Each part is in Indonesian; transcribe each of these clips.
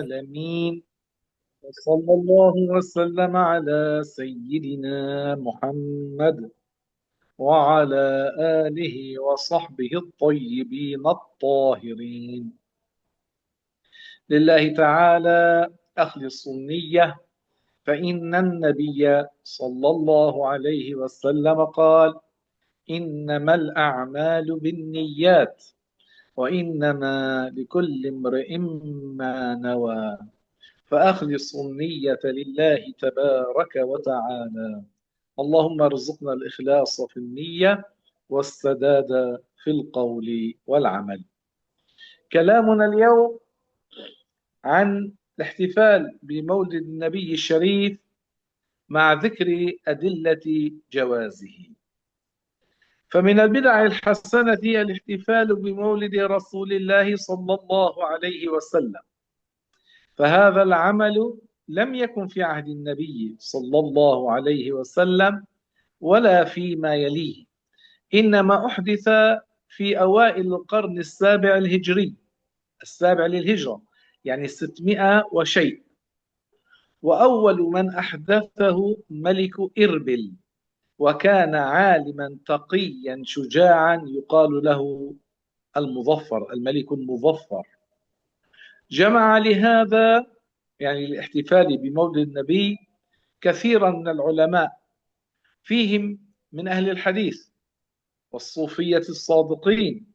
العالمين وصلى الله وسلم على سيدنا محمد وعلى آله وصحبه الطيبين الطاهرين. لله تعالى أخلص النية، فإن النبي صلى الله عليه وسلم قال: إنما الأعمال بالنيات وإنما لكل امرئ ما نوى. فأخلص النية لله تبارك وتعالى. اللهم ارزقنا الإخلاص في النية والسداد في القول والعمل. كلامنا اليوم عن الاحتفال بمولد النبي الشريف مع ذكر أدلة جوازه. فمن البدع الحسنة الاحتفال بمولد رسول الله صلى الله عليه وسلم، فهذا العمل لم يكن في عهد النبي صلى الله عليه وسلم ولا فيما يليه، إنما أحدث في أوائل القرن السابع الهجري، السابع للهجرة، يعني 600 وشيء. وأول من أحدثه ملك إربل، وكان عالما تقيا شجاعا يقال له المظفر، الملك المظفر. جمع لهذا، يعني الاحتفال بمولد النبي، كثيرا من العلماء، فيهم من أهل الحديث والصوفية الصادقين،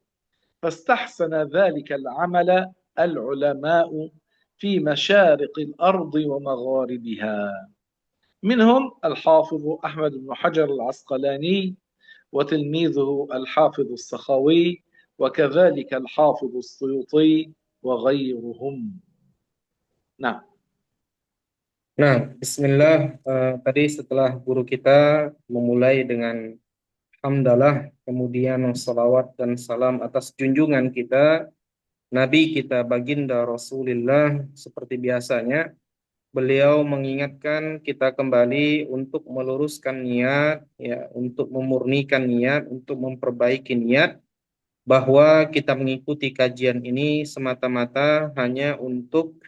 فاستحسن ذلك العمل العلماء في مشارق الأرض ومغاربها. منهم الحافظ أحمد بن حجر العسقلاني، وتلميذه الحافظ السخاوي، وكذلك الحافظ السيوطي وغيرهم. نعم. Nah, Bismillah. Tadi setelah guru kita memulai dengan hamdalah, kemudian salawat dan salam atas junjungan kita, Nabi kita baginda Rasulullah, seperti biasanya, beliau mengingatkan kita kembali untuk meluruskan niat, ya, untuk memurnikan niat, untuk memperbaiki niat, bahwa kita mengikuti kajian ini semata-mata hanya untuk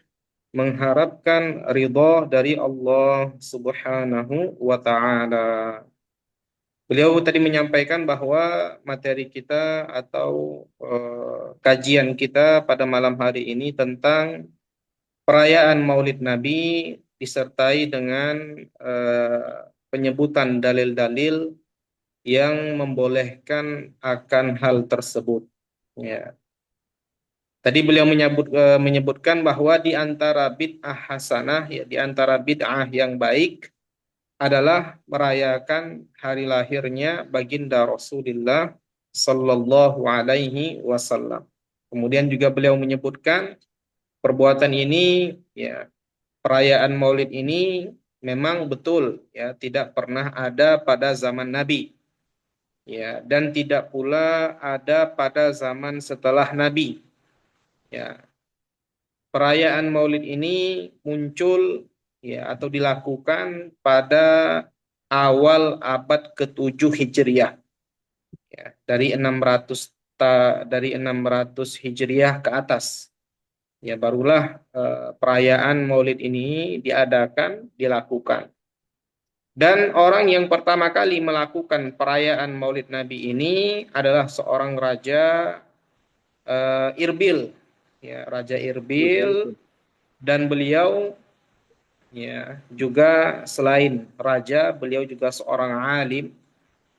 mengharapkan ridha dari Allah Subhanahu wa taala. Beliau tadi menyampaikan bahwa materi kita atau kajian kita pada malam hari ini tentang perayaan Maulid Nabi disertai dengan penyebutan dalil-dalil yang membolehkan akan hal tersebut. Ya. Tadi beliau menyebutkan bahwa di antara bid'ah hasanah, ya, di antara bid'ah yang baik adalah merayakan hari lahirnya baginda Rasulullah sallallahu alaihi wasallam. Kemudian juga beliau menyebutkan perbuatan ini, ya, perayaan Maulid ini memang betul, ya, tidak pernah ada pada zaman Nabi, ya, dan tidak pula ada pada zaman setelah Nabi, ya. Perayaan Maulid ini muncul, ya, atau dilakukan pada awal abad ke-7 Hijriah, ya, dari 600 Hijriah ke atas. Ya, barulah perayaan Maulid ini dilakukan. Dan orang yang pertama kali melakukan perayaan Maulid Nabi ini adalah seorang raja, Irbil, ya, Raja Irbil, dan beliau, ya, juga selain raja, beliau juga seorang alim,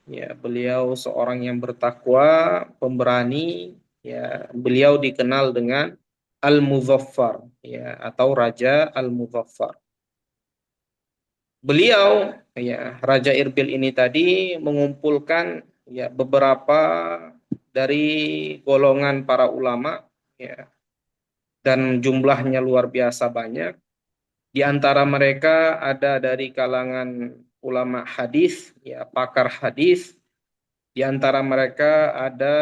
ya, beliau seorang yang bertakwa, pemberani, ya, beliau dikenal dengan Al-Muzaffar, ya, atau Raja Al-Muzaffar. Beliau, ya, Raja Irbil ini tadi mengumpulkan, ya, beberapa dari golongan para ulama, ya, dan jumlahnya luar biasa banyak. Di antara mereka ada dari kalangan ulama hadis, ya, pakar hadis. Di antara mereka ada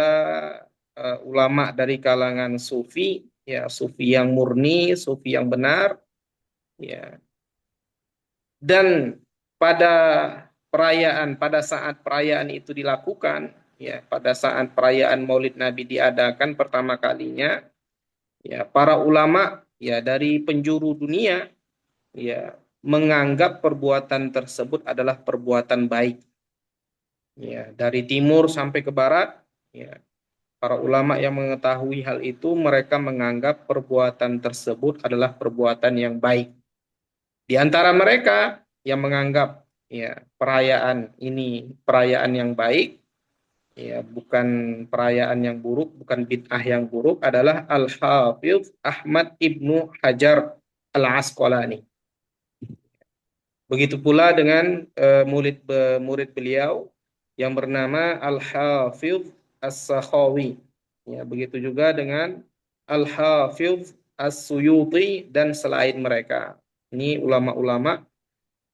ulama dari kalangan sufi, ya, sufi yang murni, sufi yang benar, ya. Dan pada pada saat perayaan itu dilakukan, ya, pada saat perayaan Maulid Nabi diadakan pertama kalinya, ya, para ulama ya dari penjuru dunia ya menganggap perbuatan tersebut adalah perbuatan baik. Ya, dari timur sampai ke barat, ya, para ulama yang mengetahui hal itu mereka menganggap perbuatan tersebut adalah perbuatan yang baik. Di antara mereka yang menganggap ya perayaan ini perayaan yang baik, ya bukan perayaan yang buruk, bukan bid'ah yang buruk adalah Al-Hafidz Ahmad Ibnu Hajar Al-Asqalani. Begitu pula dengan murid beliau yang bernama Al-Hafidz As-Sakhawi. Ya, begitu juga dengan Al-Hafidz As-Suyuti dan selain mereka. Ini ulama-ulama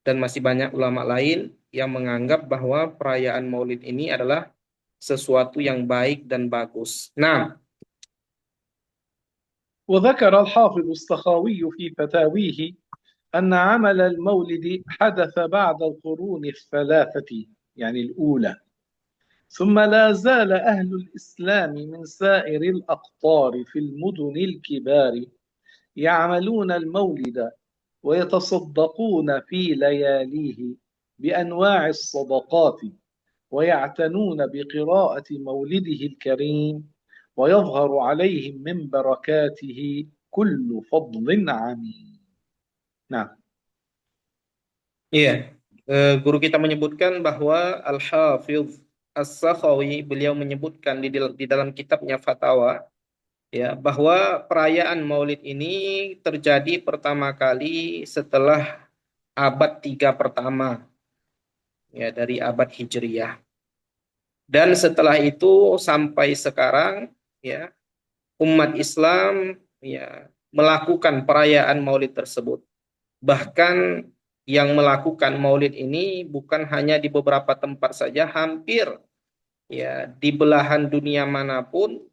dan masih banyak ulama lain yang menganggap bahwa perayaan Maulid ini adalah sesuatu yang baik dan bagus. Nah, وذكر الحافظ السخاوي في فتاويه أن عمل المولد حدث بعد القرون الثلاثة يعني الأولى، ثم لا زال أهل الإسلام من سائر الأقطار في المدن الكبار يعملون المولد ويتصدقون في لياليه بأنواع الصدقات، ويعتنون بقراءة مولده الكريم، ويظهر عليهم من بركاته كل فضل عميم. نعم. iya, guru kita menyebutkan bahwa Al-Hafidz As-Sakhawi beliau menyebutkan di dalam kitabnya Fatawa ya bahwa perayaan Maulid ini terjadi pertama kali setelah abad 3 pertama ya dari abad Hijriyah. Dan setelah itu sampai sekarang ya umat Islam ya melakukan perayaan Maulid tersebut. Bahkan yang melakukan Maulid ini bukan hanya di beberapa tempat saja, hampir ya di belahan dunia manapun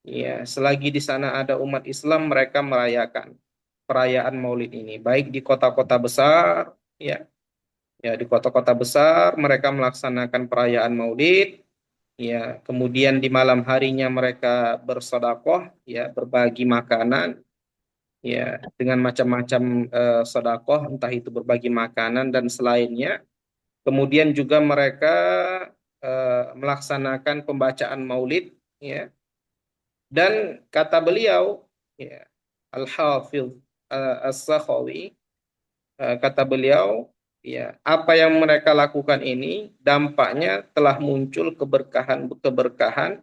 ya selagi di sana ada umat Islam mereka merayakan perayaan Maulid ini, baik di kota-kota besar ya. Ya, di kota-kota besar mereka melaksanakan perayaan Maulid. Ya, kemudian di malam harinya mereka bersedekah, ya, berbagi makanan, ya, dengan macam-macam sedekah, entah itu berbagi makanan dan selainnya. Kemudian juga mereka melaksanakan pembacaan Maulid, ya. Dan kata beliau, ya, Al-Hafidz As-Sakhawi, kata beliau, ya, apa yang mereka lakukan ini dampaknya telah muncul keberkahan-keberkahan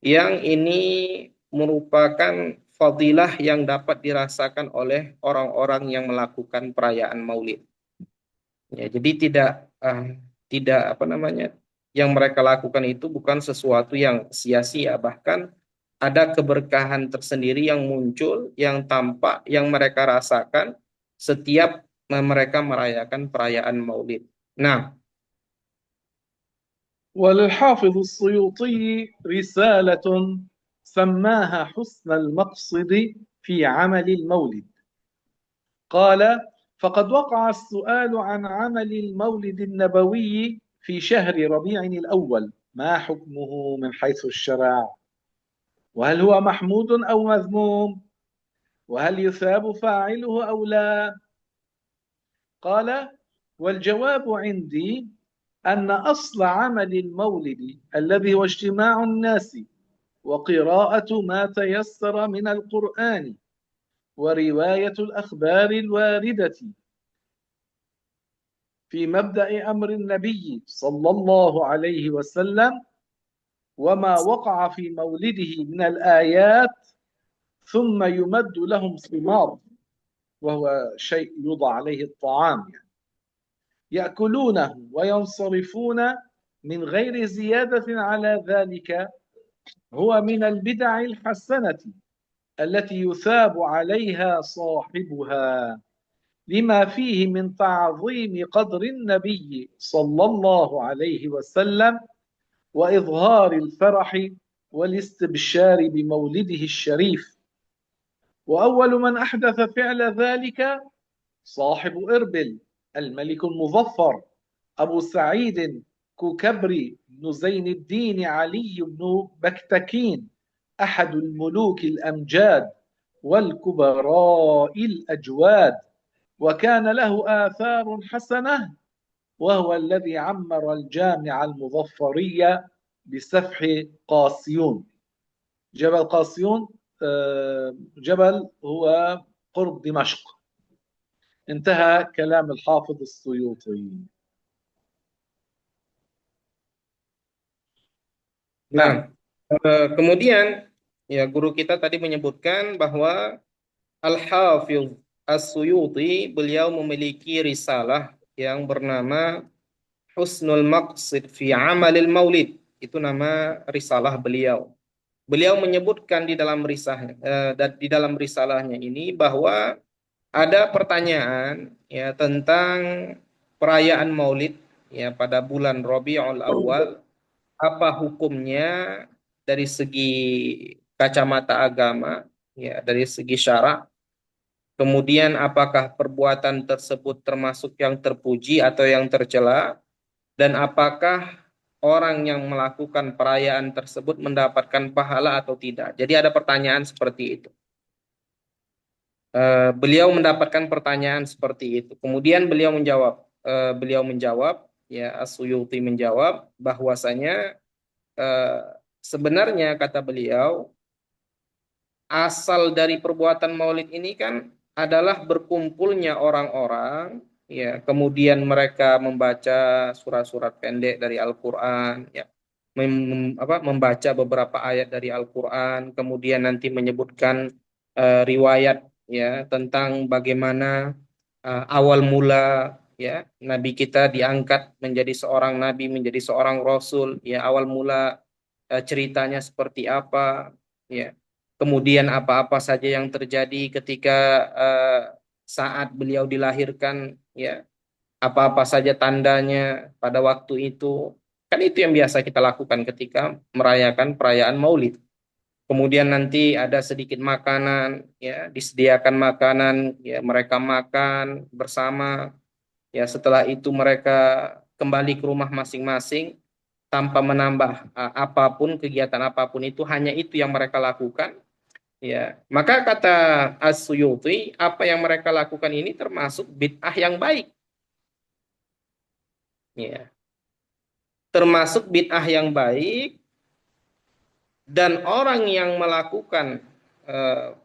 yang ini merupakan fadilah yang dapat dirasakan oleh orang-orang yang melakukan perayaan Maulid. Ya, jadi tidak apa namanya yang mereka lakukan itu bukan sesuatu yang sia-sia, bahkan ada keberkahan tersendiri yang muncul, yang tampak, yang mereka rasakan setiap mereka merayakan perayaan Maulid. Nah, وللحافظ السيوطي رسالة سماها حسن المقصد في عمل المولد. قال: فقد وقع السؤال عن عمل المولد النبوي في شهر ربيع الأول، ما حكمه من حيث الشرع؟ وهل هو محمود أو مذموم؟ وهل يثاب فاعله أو لا؟ قال: والجواب عندي أن أصل عمل المولد الذي هو اجتماع الناس وقراءة ما تيسر من القرآن ورواية الأخبار الواردة في مبدأ أمر النبي صلى الله عليه وسلم وما وقع في مولده من الآيات، ثم يمد لهم ثمار، وهو شيء يوضع عليه الطعام يعني يأكلونه وينصرفون من غير زيادة على ذلك، هو من البدع الحسنة التي يثاب عليها صاحبها لما فيه من تعظيم قدر النبي صلى الله عليه وسلم وإظهار الفرح والاستبشار بمولده الشريف. وأول من أحدث فعل ذلك صاحب إربل الملك المظفر أبو سعيد كوكبري بن زين الدين علي بن بكتكين أحد الملوك الأمجاد والكبراء الأجواد، وكان له آثار حسنة، وهو الذي عمر الجامع المظفرية بسفح قاسيون. جبل قاسيون جبل هو قرب دمشق. انتهى كلام الحافظ السيوطي. Nah, نعم. kemudian ya guru kita tadi menyebutkan bahwa Al-Hafidh As-Suyuti beliau memiliki risalah yang bernama Husnul Maqsid fi Amalil Maulid. Itu nama risalah beliau. Beliau menyebutkan di dalam di dalam risalahnya ini bahwa ada pertanyaan ya tentang perayaan Maulid ya pada bulan Rabiul Awal, apa hukumnya dari segi kacamata agama ya, dari segi syara. Kemudian apakah perbuatan tersebut termasuk yang terpuji atau yang tercela, dan apakah orang yang melakukan perayaan tersebut mendapatkan pahala atau tidak. Jadi ada pertanyaan seperti itu. Beliau mendapatkan pertanyaan seperti itu. Kemudian beliau menjawab, ya As-Suyuti menjawab bahwasanya eh, sebenarnya kata beliau asal dari perbuatan Maulid ini kan adalah berkumpulnya orang-orang, ya kemudian mereka membaca surat-surat pendek dari Al-Qur'an, ya membaca beberapa ayat dari Al-Qur'an, kemudian nanti menyebutkan riwayat ya tentang bagaimana awal mula ya nabi kita diangkat menjadi seorang nabi, menjadi seorang rasul, ya awal mula ceritanya seperti apa, ya kemudian apa-apa saja yang terjadi ketika saat beliau dilahirkan, ya apa-apa saja tandanya pada waktu itu. Kan itu yang biasa kita lakukan ketika merayakan perayaan Maulid. Kemudian nanti ada sedikit makanan, ya disediakan makanan, ya mereka makan bersama. Ya setelah itu mereka kembali ke rumah masing-masing tanpa menambah apapun, kegiatan apapun itu, hanya itu yang mereka lakukan. Ya, maka kata As-Suyuti, apa yang mereka lakukan ini termasuk bid'ah yang baik. Ya, termasuk bid'ah yang baik, dan orang yang melakukan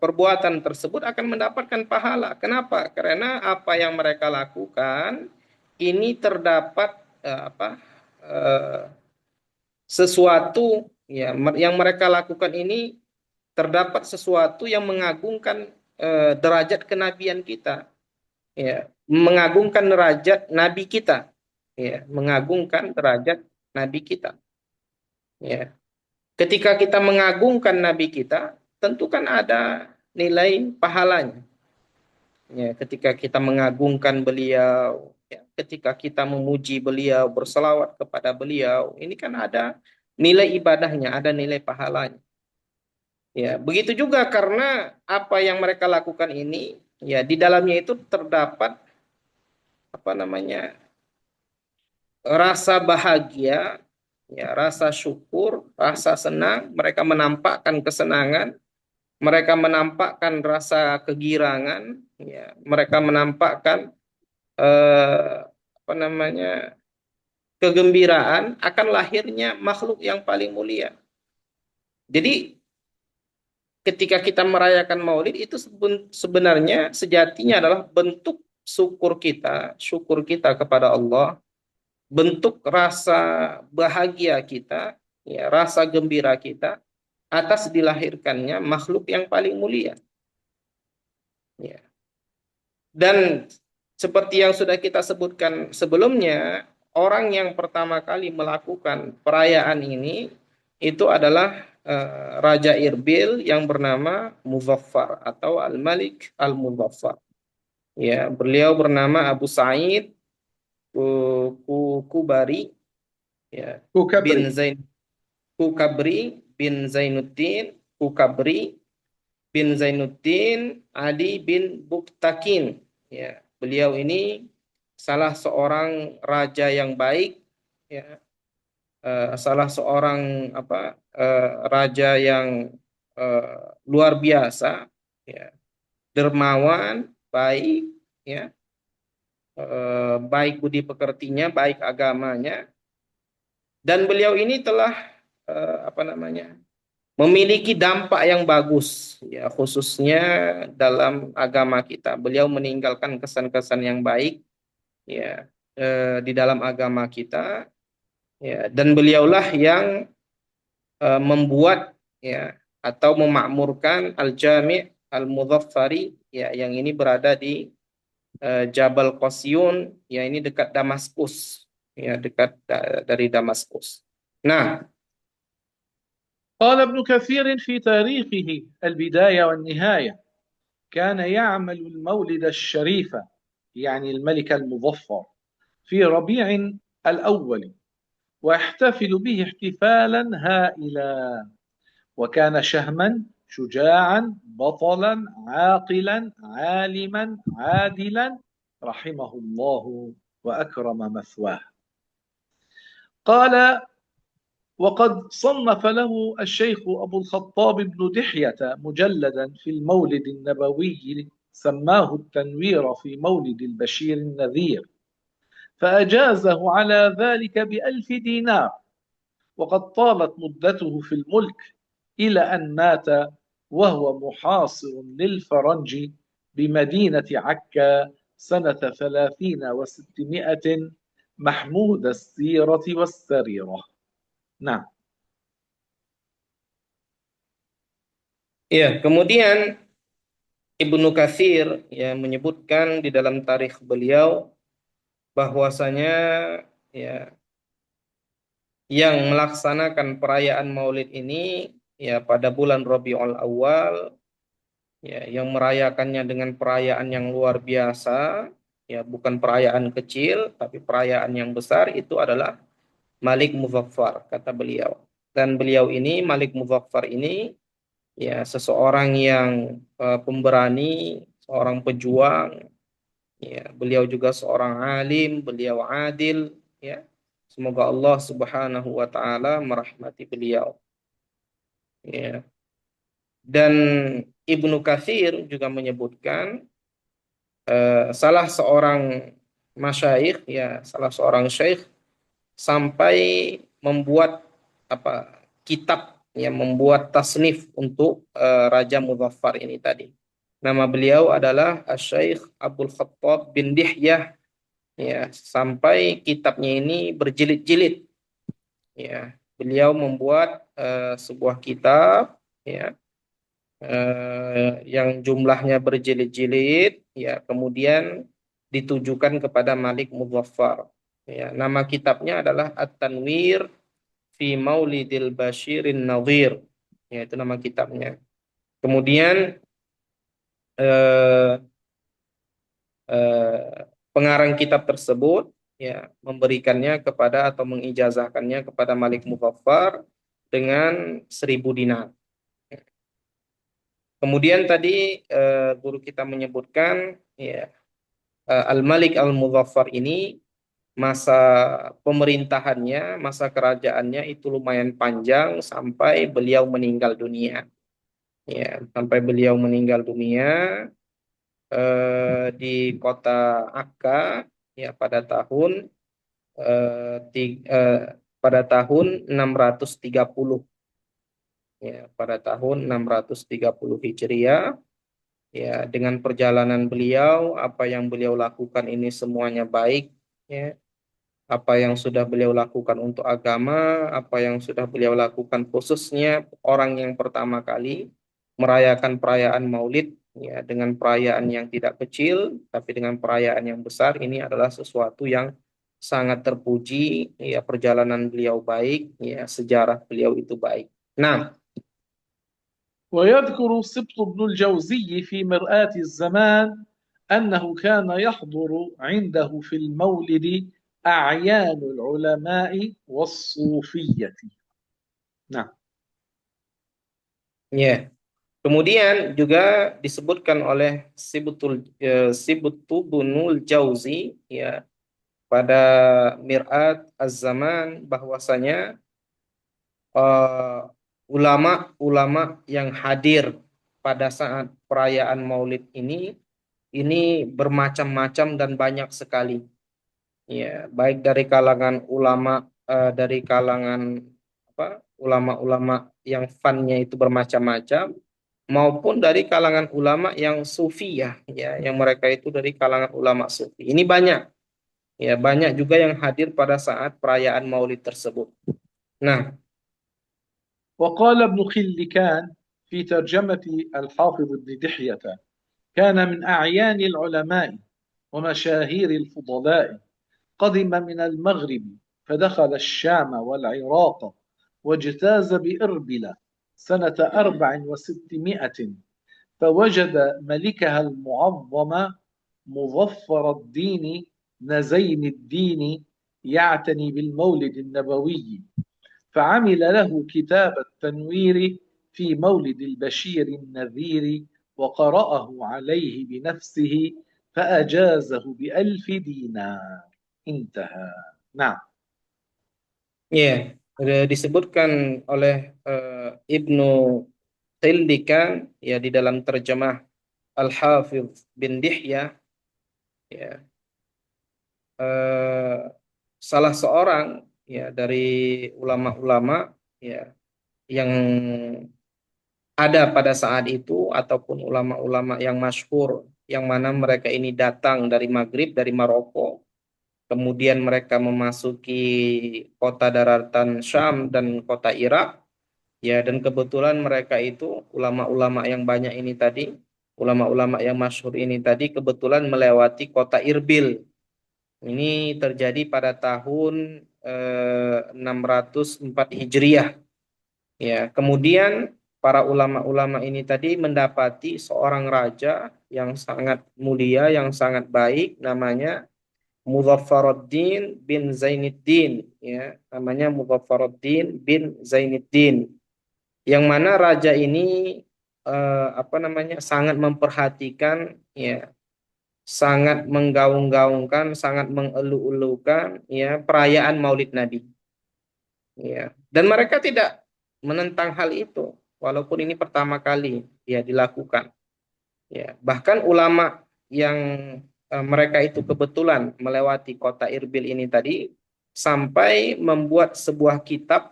perbuatan tersebut akan mendapatkan pahala. Kenapa? Karena apa yang mereka lakukan ini terdapat eh, sesuatu ya yang mereka lakukan ini terdapat sesuatu yang mengagungkan derajat kenabian kita, ya mengagungkan derajat nabi kita, ya mengagungkan derajat nabi kita, ya ketika kita mengagungkan nabi kita tentu kan ada nilai pahalanya, ya ketika kita mengagungkan beliau, ya ketika kita memuji beliau, berselawat kepada beliau, ini kan ada nilai ibadahnya, ada nilai pahalanya. Ya, begitu juga karena apa yang mereka lakukan ini, ya di dalamnya itu terdapat apa namanya rasa bahagia, ya rasa syukur, rasa senang. Mereka menampakkan kesenangan, mereka menampakkan rasa kegirangan, ya mereka menampakkan apa namanya kegembiraan akan lahirnya makhluk yang paling mulia. Jadi ketika kita merayakan Maulid itu sebenarnya sejatinya adalah bentuk syukur kita kepada Allah, bentuk rasa bahagia kita, ya, rasa gembira kita atas dilahirkannya makhluk yang paling mulia. Ya. Dan seperti yang sudah kita sebutkan sebelumnya, orang yang pertama kali melakukan perayaan ini itu adalah Raja Irbil yang bernama Muzaffar atau Al-Malik Al-Muzaffar. Ya, beliau bernama Abu Sa'id Kubari, ya, bin كوكبري. Zain Kukabri bin Zainuddin Kukabri bin Zainuddin Ali bin Buktakin. Ya, beliau ini salah seorang raja yang baik, ya, salah seorang raja yang luar biasa ya, dermawan, baik, ya, baik budi pekertinya, baik agamanya, dan beliau ini telah apa namanya, memiliki dampak yang bagus, ya, khususnya dalam agama kita. Beliau meninggalkan kesan-kesan yang baik, ya, di dalam agama kita, ya, dan beliaulah yang membuat, ya, atau memakmurkan Al-Jami' Al-Mudhaffari, ya, yang ini berada di Jabal Qasyun, ya, ini dekat Damaskus, ya, dekat dari Damaskus. Nah, قال ابن كثير في تاريخه البداية والنهاية: كان يعمل المولد الشريف، يعني الملك المظفر، في ربيع الأول، ويحتفل به احتفالا هائلا، وكان شهما شجاعا بطلا عاقلا عالما عادلا، رحمه الله وأكرم مثواه. قال: وقد صنف له الشيخ أبو الخطاب بن دحية مجلدا في المولد النبوي سماه التنوير في مولد البشير النذير، فأجازه على ذلك ب1000 دينار، وقد طالت مدته في الملك إلى أن مات وهو محاصر للفرنج بمدينة عكا سنة 30 و600، محمود السيرة والسريرة. نعم. ya, kemudian Ibnu Katsir, ya, menyebutkan di dalam tarikh beliau bahwasanya, ya, yang melaksanakan perayaan Maulid ini, ya, pada bulan Rabiul Awal, ya, yang merayakannya dengan perayaan yang luar biasa, ya, bukan perayaan kecil tapi perayaan yang besar, itu adalah Malik Muzaffar, kata beliau. Dan beliau ini, Malik Muzaffar ini, ya, seseorang yang pemberani, seorang pejuang, ya, beliau juga seorang alim, beliau adil, ya. Semoga Allah Subhanahu wa taala merahmati beliau, ya. Dan Ibnu Katsir juga menyebutkan salah seorang masyayikh, ya, salah seorang syekh sampai membuat apa, kitab, ya, membuat tasnif untuk Raja Muzaffar ini tadi. Nama beliau adalah Syekh Abdul Khattab bin Dihyah, ya, sampai kitabnya ini berjilid-jilid, ya. Beliau membuat sebuah kitab, ya, yang jumlahnya berjilid-jilid, ya, kemudian ditujukan kepada Malik Muzaffar, ya. Nama kitabnya adalah At-Tanwir fi Maulidil Bashirin Nadhir, ya, itu nama kitabnya. Kemudian eh, pengarang kitab tersebut, ya, memberikannya kepada atau mengijazahkannya kepada Malik Muzaffar dengan 1000 dinar. Kemudian tadi guru kita menyebutkan, ya, Al-Malik Al-Muzaffar ini masa pemerintahannya, masa kerajaannya itu lumayan panjang sampai beliau meninggal dunia. Ya, sampai beliau meninggal dunia di kota Akka, ya, pada tahun eh, ti- eh, pada tahun 630, ya, pada tahun 630 Hijriah, ya. Dengan perjalanan beliau, apa yang beliau lakukan ini semuanya baik, ya. Apa yang sudah beliau lakukan untuk agama, apa yang sudah beliau lakukan khususnya orang yang pertama kali merayakan perayaan Maulid, ya, dengan perayaan yang tidak kecil tapi dengan perayaan yang besar, ini adalah sesuatu yang sangat terpuji, ya. Perjalanan beliau baik, ya, sejarah beliau itu baik. Nah, ويذكر سبط بن الجوزي في مرآة الزمان أنه كان يحضر عنده في المولد أعيان العلماء والصوفية. نعم. ya. Kemudian juga disebutkan oleh Sibtubunul Jauzi, ya, pada Mir'at Az-Zaman bahwasanya ulama-ulama yang hadir pada saat perayaan Maulid ini bermacam-macam dan banyak sekali. Ya, baik dari kalangan ulama, dari kalangan apa ulama-ulama yang funnya itu bermacam-macam, maupun dari kalangan ulama yang sufiyah, ya, yang mereka itu dari kalangan ulama sufi. Ini banyak, ya, banyak juga yang hadir pada saat perayaan Maulid tersebut. Nah, وقال ابن خلكان في ترجمة الحافظ ابن دحية: كان من أعيان العلماء ومشاهير الفضلاء، قدم من المغرب فدخل الشام والعراق، واجتاز بإربلة سنة 400، فوجد ملكها المعظم مظفر الدين نزين الدين يعتني بالمولد النبوي، فعمل له كتاب التنوير في مولد البشير النذير، وقرأه عليه بنفسه فأجازه ب1000 دينار. انتهى. نعم. ya, disebutkan oleh Ibnu Khildikan, ya, di dalam terjemah Al-Hafidh bin Dihyah, ya, eh, salah seorang, ya, dari ulama-ulama, ya, yang ada pada saat itu, ataupun ulama-ulama yang masyhur yang mana mereka ini datang dari Maghrib, dari Maroko, kemudian mereka memasuki kota daratan Syam dan kota Irak, ya, dan kebetulan mereka itu ulama-ulama yang banyak ini tadi, ulama-ulama yang masyhur ini tadi kebetulan melewati kota Irbil. Ini terjadi pada tahun 604 Hijriah. Ya, kemudian para ulama-ulama ini tadi mendapati seorang raja yang sangat mulia, yang sangat baik, namanya Muzaffaruddin bin Zainuddin, ya, namanya Muzaffaruddin bin Zainuddin, yang mana raja ini apa namanya, sangat memperhatikan, ya, sangat menggaung-gaungkan, sangat mengeluh-elukan, ya, perayaan Maulid Nabi, ya. Dan mereka tidak menentang hal itu walaupun ini pertama kali, ya, dilakukan, ya. Bahkan ulama yang mereka itu kebetulan melewati kota Irbil ini tadi sampai membuat sebuah kitab,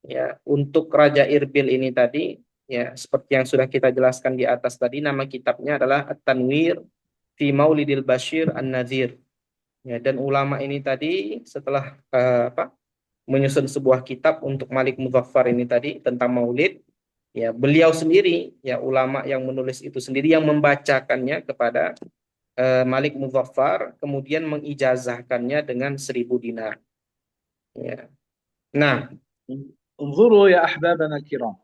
ya, untuk Raja Irbil ini tadi, ya, seperti yang sudah kita jelaskan di atas tadi, nama kitabnya adalah At-Tanwir fi Maulidil Bashir An-Nadhir, ya. Dan ulama ini tadi setelah menyusun sebuah kitab untuk Malik Muzaffar ini tadi tentang Maulid, ya, beliau sendiri, ya, ulama yang menulis itu sendiri yang membacakannya kepada Malik Muzaffar, kemudian mengijazahkannya dengan 1000 dinar, ya. Nah, انظروا يا أحبابنا الكرام،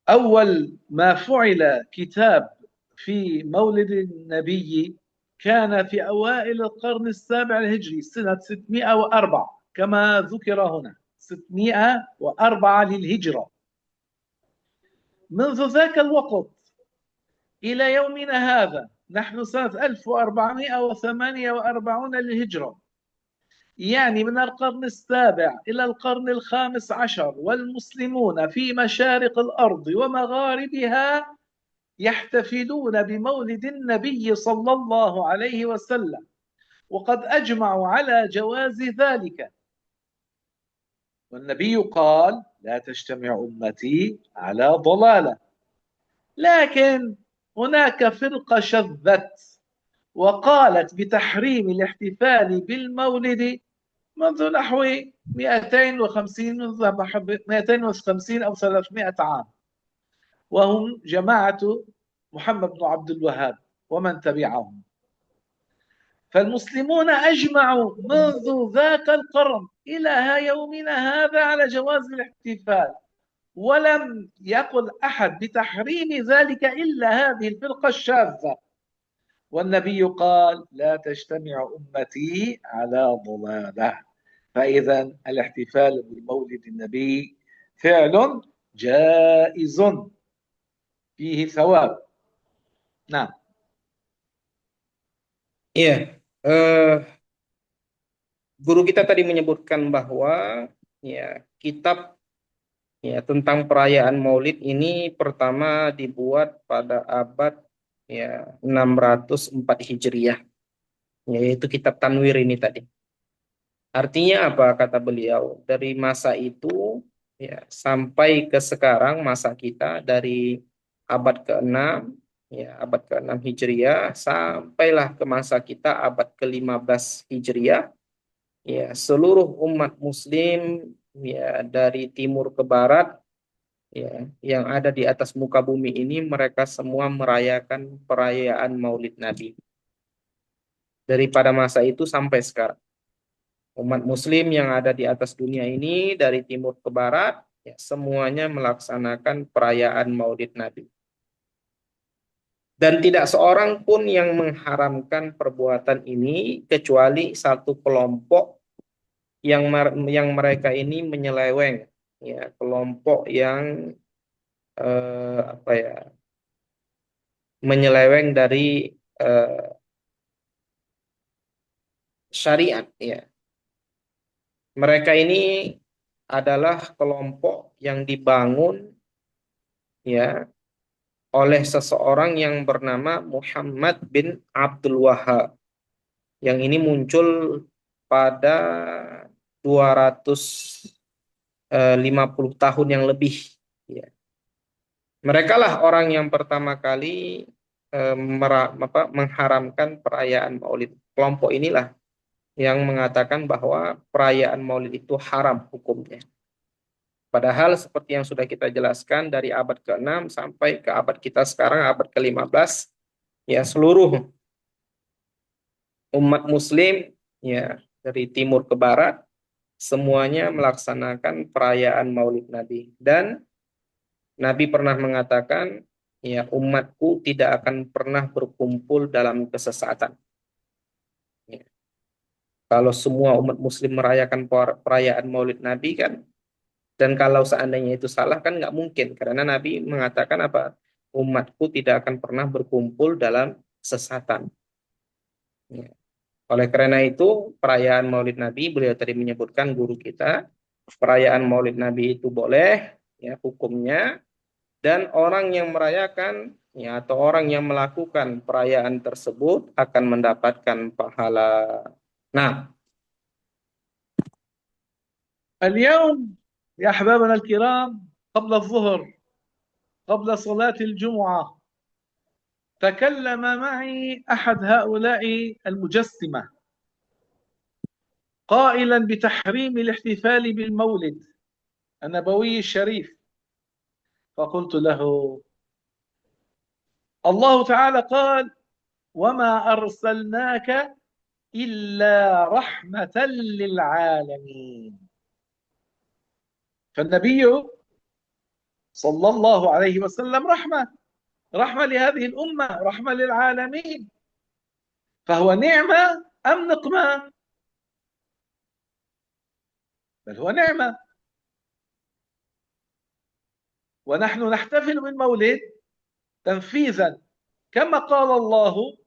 أول ما فعل كتاب في مولد النبي كان في أوائل القرن السابع الهجري سنة 604 كما ذكر هنا، 604 للهجرة. منذ ذاك الوقت إلى يومنا هذا نحن سنة 1448 للهجرة، يعني من القرن السابع إلى القرن ال15، والمسلمون في مشارق الأرض ومغاربها يحتفلون بمولد النبي صلى الله عليه وسلم، وقد أجمعوا على جواز ذلك. والنبي قال: لا تجتمع أمتي على ضلالة. لكن هناك فرقة شذت وقالت بتحريم الاحتفال بالمولد منذ نحو 250 أو 300 عام، وهم جماعة محمد بن عبد الوهاب ومن تبعهم. فالمسلمون أجمعوا منذ ذاك القرن إلى يومنا هذا على جواز الاحتفال، ولم يقل أحد بتحريم ذلك إلا هذه الفرقة الشاذة. والنبي قال: لا تجتمع أمتي على ضلالة. فإذا الاحتفال بمولد النبي فعل جائز فيه ثواب. نعم. iya, guru kita tadi menyebutkan bahwa, ya, kitab Ya, tentang perayaan Maulid ini pertama dibuat pada abad ya 604 Hijriah, yaitu kitab Tanwir ini tadi. Artinya apa kata beliau? Dari masa itu ya sampai ke sekarang masa kita dari abad ke-6 ya abad ke-6 Hijriah sampailah ke masa kita abad ke-15 Hijriah ya seluruh umat muslim ya dari timur ke barat ya yang ada di atas muka bumi ini mereka semua merayakan perayaan Maulid Nabi daripada masa itu sampai sekarang. Umat muslim yang ada di atas dunia ini dari timur ke barat ya, semuanya melaksanakan perayaan Maulid Nabi. Dan tidak seorang pun yang mengharamkan perbuatan ini kecuali satu kelompok yang mereka ini menyeleweng ya, kelompok yang apa ya, menyeleweng dari eh, syariat ya. Mereka ini adalah kelompok yang dibangun ya oleh seseorang yang bernama Muhammad bin Abdul Wahhab. Yang ini muncul pada 250 tahun yang lebih. Ya. Mereka lah orang yang pertama kali mengharamkan perayaan Maulid. Kelompok inilah yang mengatakan bahwa perayaan Maulid itu haram hukumnya. Padahal seperti yang sudah kita jelaskan dari abad ke-6 sampai ke abad kita sekarang, abad ke-15, ya seluruh umat muslim ya dari timur ke barat semuanya melaksanakan perayaan Maulid Nabi dan Nabi pernah mengatakan ya umatku tidak akan pernah berkumpul dalam kesesatan. Ya. Kalau semua umat muslim merayakan perayaan Maulid Nabi kan dan kalau seandainya itu salah kan nggak mungkin karena Nabi mengatakan apa umatku tidak akan pernah berkumpul dalam kesesatan. Ya. Oleh karena itu, perayaan Maulid Nabi, beliau tadi menyebutkan guru kita, perayaan Maulid Nabi itu boleh, ya hukumnya, dan orang yang merayakan, ya atau orang yang melakukan perayaan tersebut akan mendapatkan pahala. Nah, اليوم يا أحبابنا الكرام قبل الظهر، قبل صلاة الجمعة، تكلم معي أحد هؤلاء المجسمة قائلا بتحريم الاحتفال بالمولد النبوي الشريف. فقلت له: الله تعالى قال: وما أرسلناك إلا رحمة للعالمين. فالنبي صلى الله عليه وسلم رحمة لهذه الأمة، رحمة للعالمين. فهو نعمة أم نقمة؟ بل هو نعمة. ونحن نحتفل بالمولد تنفيذا كما قال الله: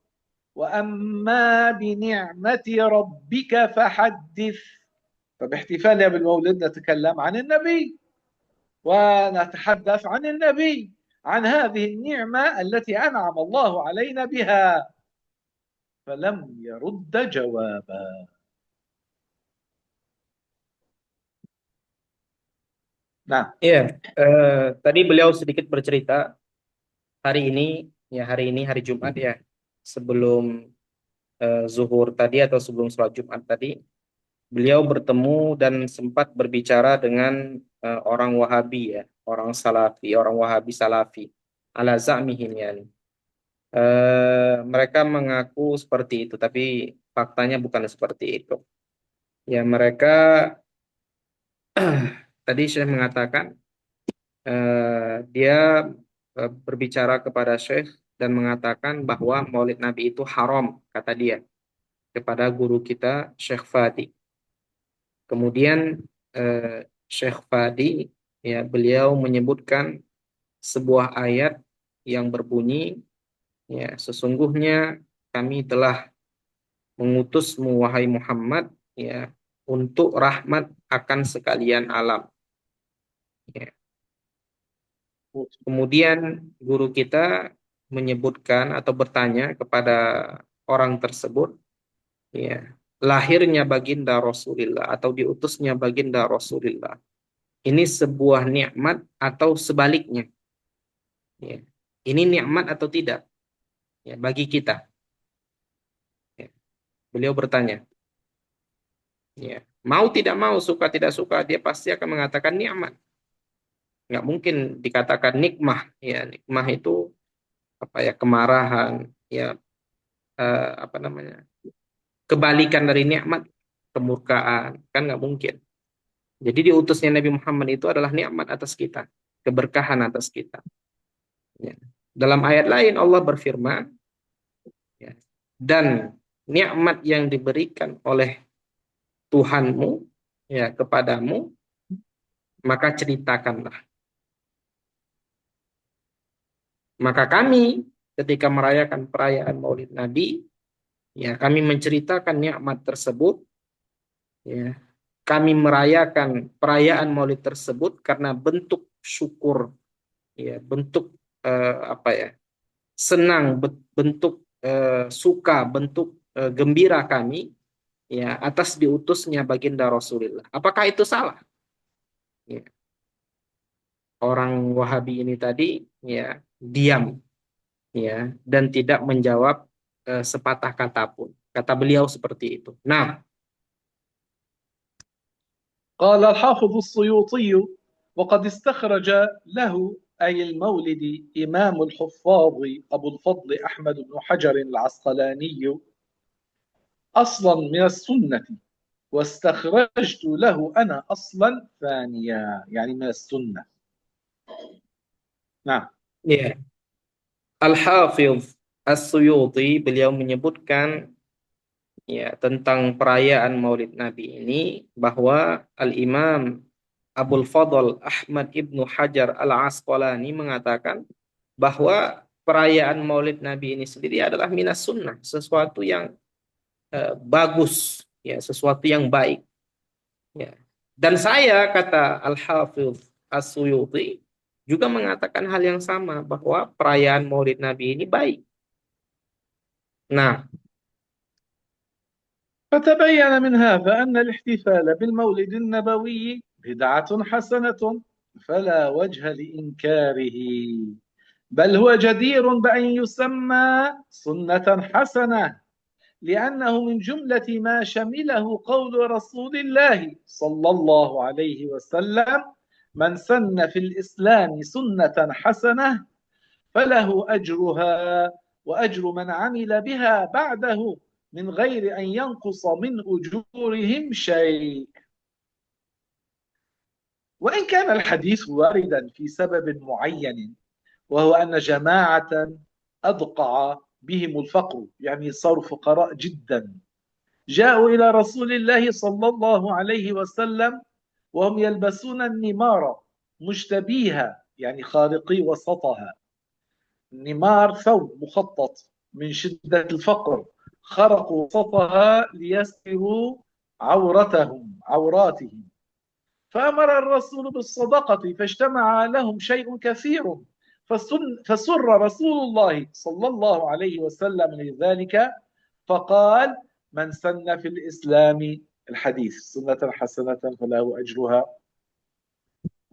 وأما بنعمة ربك فحدث. فباحتفالنا بالمولد نتكلم عن النبي ونتحدث عن النبي، عن هذه النعمة التي أنعم الله علينا بها. فلم يرد جوابا. نعم. ya, tadi beliau sedikit bercerita hari ini hari Jumat ya, sebelum zuhur tadi atau sebelum sholat Jumat tadi, beliau bertemu dan sempat berbicara dengan orang Wahabi ya, orang Salafi, orang Wahabi Salafi, ala za'mihim yani. Mereka mengaku seperti itu, tapi faktanya bukan seperti itu. Ya mereka tadi saya mengatakan dia berbicara kepada Syekh dan mengatakan bahwa Maulid Nabi itu haram, kata dia kepada guru kita Syekh Fadi. Kemudian Syekh Fadi ya beliau menyebutkan sebuah ayat yang berbunyi ya sesungguhnya kami telah mengutusmu wahai Muhammad ya untuk rahmat akan sekalian alam. Ya. Kemudian guru kita menyebutkan atau bertanya kepada orang tersebut, ya, lahirnya baginda Rasulullah atau diutusnya baginda Rasulullah ini sebuah nikmat atau sebaliknya, ya. Ini nikmat atau tidak, ya, bagi kita, ya. Beliau bertanya, ya, mau tidak mau, suka tidak suka, dia pasti akan mengatakan nikmat. Nggak mungkin dikatakan nikmah, ya. Nikmah itu apa ya, kemarahan, ya, apa namanya, kebalikan dari nikmat, kemurkaan, kan nggak mungkin. Jadi diutusnya Nabi Muhammad itu adalah nikmat atas kita, keberkahan atas kita, ya. Dalam ayat lain Allah berfirman, ya, dan nikmat yang diberikan oleh Tuhanmu, ya, kepadamu, maka ceritakanlah. Maka kami ketika merayakan perayaan Maulid Nabi, ya, kami menceritakan nikmat tersebut, ya. Kami merayakan perayaan Maulid tersebut karena bentuk syukur, ya, bentuk apa ya, senang, bentuk suka, bentuk gembira kami, ya, atas diutusnya baginda Rasulullah. Apakah itu salah? Ya. Orang Wahabi ini tadi, ya, diam, ya, dan tidak menjawab sepatah kata pun. Kata beliau seperti itu. Nah, قال الحافظ السيوطي وقد استخرج له أي المولد إمام الحفاظ أبو الفضل أحمد بن حجر العسقلاني أصلا من السنة واستخرجت له أنا أصلا ثانيا يعني من السنة. نعم. ya, Al-Hafidh As-Suyuti beliau menyebutkan, ya, tentang perayaan Maulid Nabi ini bahwa Al-Imam Abul Fadl Ahmad ibnu Hajar Al-Asqalani mengatakan bahwa perayaan Maulid Nabi ini sendiri adalah minas sunnah, sesuatu yang bagus, ya, sesuatu yang baik, ya. Dan saya, kata Al-Hafidh As-Suyuti, juga mengatakan hal yang sama bahwa perayaan Maulid Nabi ini baik. Nah, فتبين من هذا أن الاحتفال بالمولد النبوي بدعة حسنة فلا وجه لإنكاره، بل هو جدير بأن يسمى سنة حسنة، لأنه من جملة ما شمله قول رسول الله صلى الله عليه وسلم: من سن في الإسلام سنة حسنة فله أجرها وأجر من عمل بها بعده من غير أن ينقص من أجورهم شيء. وإن كان الحديث واردا في سبب معين، وهو أن جماعة أدقع بهم الفقر، يعني صاروا فقراء جدا، جاءوا إلى رسول الله صلى الله عليه وسلم وهم يلبسون النمار مشتبيها، يعني خارقي وسطها. النمار ثوب مخطط، من شدة الفقر خرقوا وسطها ليستروا عوراتهم. فأمر الرسول بالصدقة فاجتمع لهم شيء كثير، فسر رسول الله صلى الله عليه وسلم لذلك فقال: من سن في الإسلام الحديث سنة حسنة فله أجرها.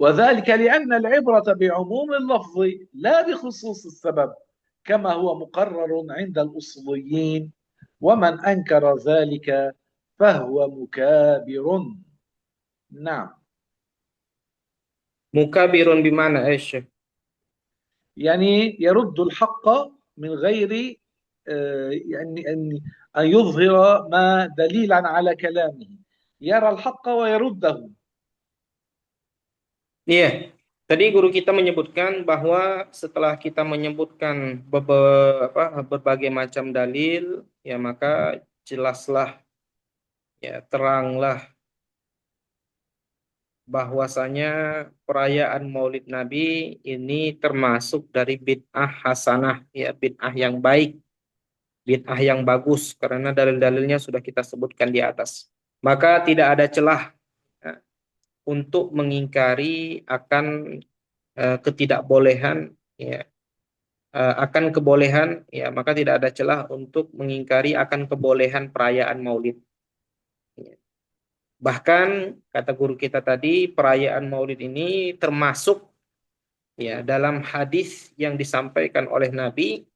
وذلك لأن العبرة بعموم اللفظ لا بخصوص السبب، كما هو مقرر عند الأصوليين، ومن أنكر ذلك فهو مكابر. نعم. mukabirun bimana, Syekh? يعني يرد الحق من غير يعني أن يظهر ما دليلا على كلامه، يرى الحق ويرده. Iya, tadi guru kita menyebutkan bahwa setelah kita menyebutkan berbagai macam dalil, ya, maka jelaslah, ya, teranglah bahwasanya perayaan Maulid Nabi ini termasuk dari bid'ah hasanah, ya, bid'ah yang baik, bid'ah yang bagus, karena dalil-dalilnya sudah kita sebutkan di atas. Maka tidak ada celah, ya, untuk mengingkari akan ketidakbolehan, ya, akan kebolehan, ya, maka tidak ada celah untuk mengingkari akan kebolehan perayaan Maulid. Ya. Bahkan kata guru kita tadi, perayaan Maulid ini termasuk, ya, dalam hadis yang disampaikan oleh Nabi,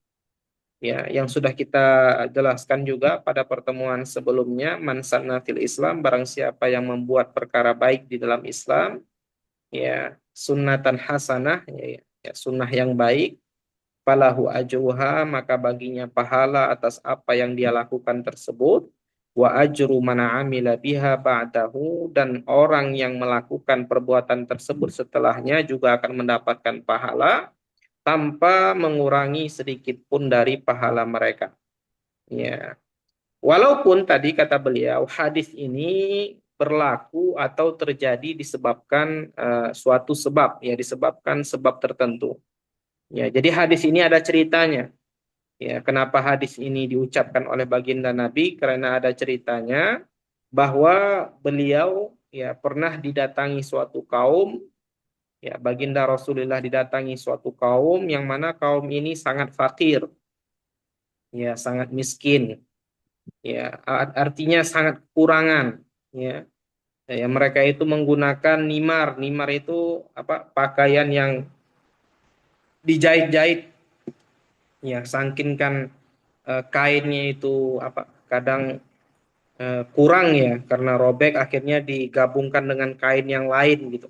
ya, yang sudah kita jelaskan juga pada pertemuan sebelumnya, man sanna fil Islam, barang siapa yang membuat perkara baik di dalam Islam, ya, sunnatan hasanah, ya, sunnah yang baik, falahu ajruha, maka baginya pahala atas apa yang dia lakukan tersebut, wa ajru man amila biha ba'dahu, dan orang yang melakukan perbuatan tersebut setelahnya juga akan mendapatkan pahala tanpa mengurangi sedikit pun dari pahala mereka. Ya. Walaupun tadi kata beliau hadis ini berlaku atau terjadi disebabkan suatu sebab, ya, disebabkan sebab tertentu. Ya, jadi hadis ini ada ceritanya. Ya, kenapa hadis ini diucapkan oleh baginda Nabi? Karena ada ceritanya bahwa beliau, ya, pernah didatangi suatu kaum, ya, baginda Rasulullah didatangi suatu kaum yang mana kaum ini sangat fakir, ya, sangat miskin, ya, artinya sangat kekurangan, ya. Ya, mereka itu menggunakan nimar. Nimar itu apa? Pakaian yang dijahit-jahit, ya, saking kan kainnya itu apa? Kadang kurang, ya, karena robek, akhirnya digabungkan dengan kain yang lain gitu.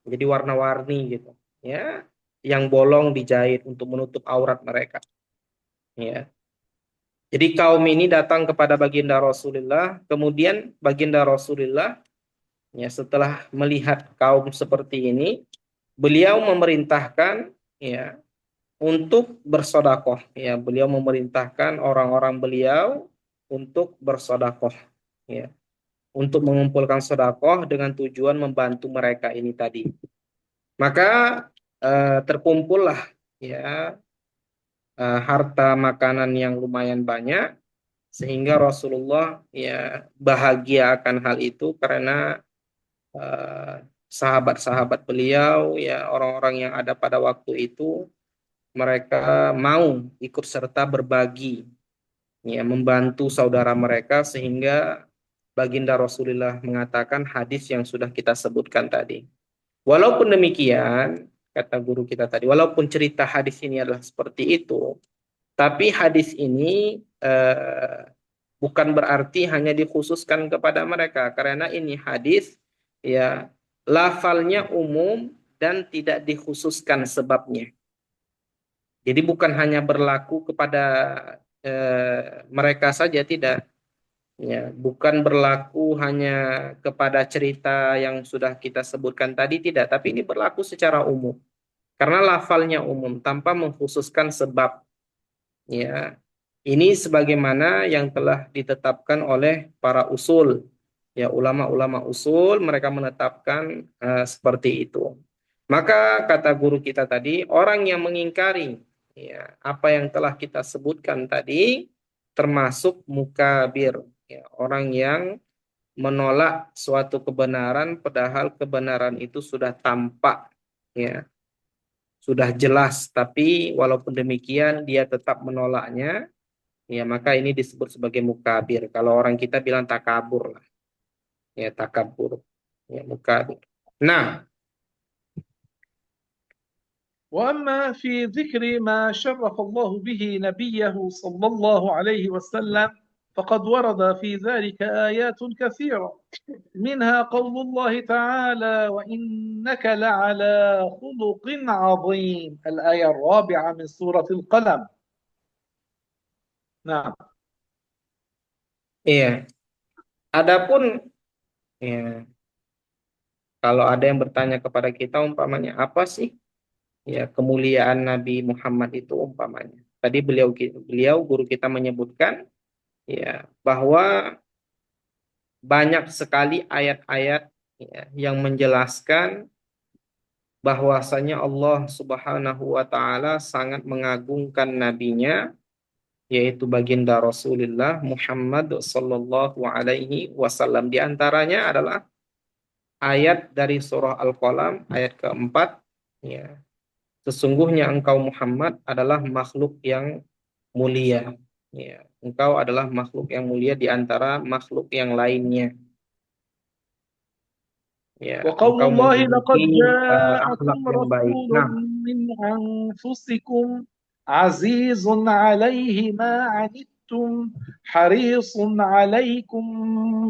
Jadi warna-warni gitu. Ya, yang bolong dijahit untuk menutup aurat mereka. Ya. Jadi kaum ini datang kepada baginda Rasulullah, kemudian baginda Rasulullah, ya, setelah melihat kaum seperti ini, beliau memerintahkan, ya, untuk bersodakoh. Ya, beliau memerintahkan orang-orang beliau untuk bersodakoh. Ya, untuk mengumpulkan sodakoh dengan tujuan membantu mereka ini tadi. Maka terkumpullah, ya, harta makanan yang lumayan banyak, sehingga Rasulullah, ya, bahagia akan hal itu karena eh, sahabat-sahabat beliau, ya, orang-orang yang ada pada waktu itu, mereka mau ikut serta berbagi, ya, membantu saudara mereka, sehingga baginda Rasulullah mengatakan hadis yang sudah kita sebutkan tadi. Walaupun demikian, kata guru kita tadi, walaupun cerita hadis ini adalah seperti itu, tapi hadis ini bukan berarti hanya dikhususkan kepada mereka, karena ini hadis, ya, lafalnya umum dan tidak dikhususkan sebabnya. Jadi bukan hanya berlaku kepada mereka saja, tidak. Ya, bukan berlaku hanya kepada cerita yang sudah kita sebutkan tadi, tidak, tapi ini berlaku secara umum. Karena lafalnya umum tanpa mengkhususkan sebab. Ya, ini sebagaimana yang telah ditetapkan oleh para usul. Ya, ulama-ulama usul mereka menetapkan seperti itu. Maka kata guru kita tadi, orang yang mengingkari, ya, apa yang telah kita sebutkan tadi termasuk mukabir, ya, orang yang menolak suatu kebenaran padahal kebenaran itu sudah tampak, ya, sudah jelas, tapi walaupun demikian dia tetap menolaknya, ya, maka ini disebut sebagai mukabir. Kalau orang kita bilang takabur lah, ya, takabur, ya, mukabir. Nah, وأما في ذكر ما شرف الله به نبيه صلى الله عليه وسلم فقد ورد في ذلك آيات كثيرة، منها قول الله تعالى: وإنك لعلى خلق عظيم، الآية الرابعة من سورة القلم. نعم. iya. Adapun, ya, kalau ada yang bertanya kepada kita umpamanya apa sih, ya, kemuliaan Nabi Muhammad itu umpamanya. Tadi beliau guru kita menyebutkan, ya, bahwa banyak sekali ayat-ayat, ya, yang menjelaskan bahwasanya Allah Subhanahu wa taala sangat mengagungkan nabinya, yaitu baginda Rasulullah Muhammad sallallahu alaihi wasallam. Di antaranya adalah ayat dari surah Al-Qalam ayat keempat, ya. Sesungguhnya engkau Muhammad adalah makhluk yang mulia. Ya, engkau adalah makhluk yang mulia di antara makhluk yang lainnya. Ya, وقول engkau الله لقد memiliki جاءكم akhlak yang baik. رسول Nah, من أنفسكم عزيز عليه ما عنتم حريص عليكم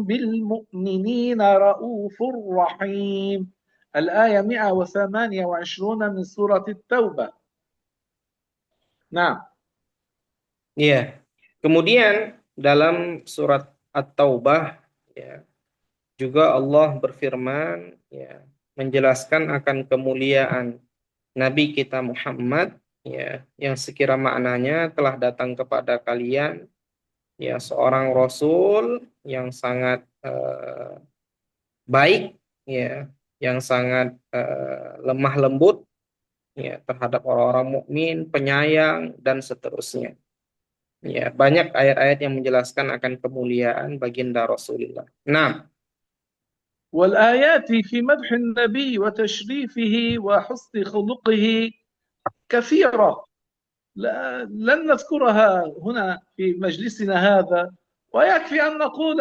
بالمؤمنين رؤوف رحيم. الآية 128 من سورة التوبة. نعم. ya. Kemudian dalam surat At-Taubah, ya, juga Allah berfirman, ya, menjelaskan akan kemuliaan Nabi kita Muhammad, ya, yang sekira maknanya telah datang kepada kalian, ya, seorang Rasul yang sangat baik, ya, yang sangat lemah lembut, ya, terhadap orang-orang mukmin, penyayang dan seterusnya. Ya, banyak ayat-ayat yang menjelaskan akan kemuliaan baginda Rasulullah. Nah, والآيات في مدح النبي وتشريفه وحسن خلقه كثيرة، لن نذكرها هنا في مجلسنا هذا، ويكفي أن نقول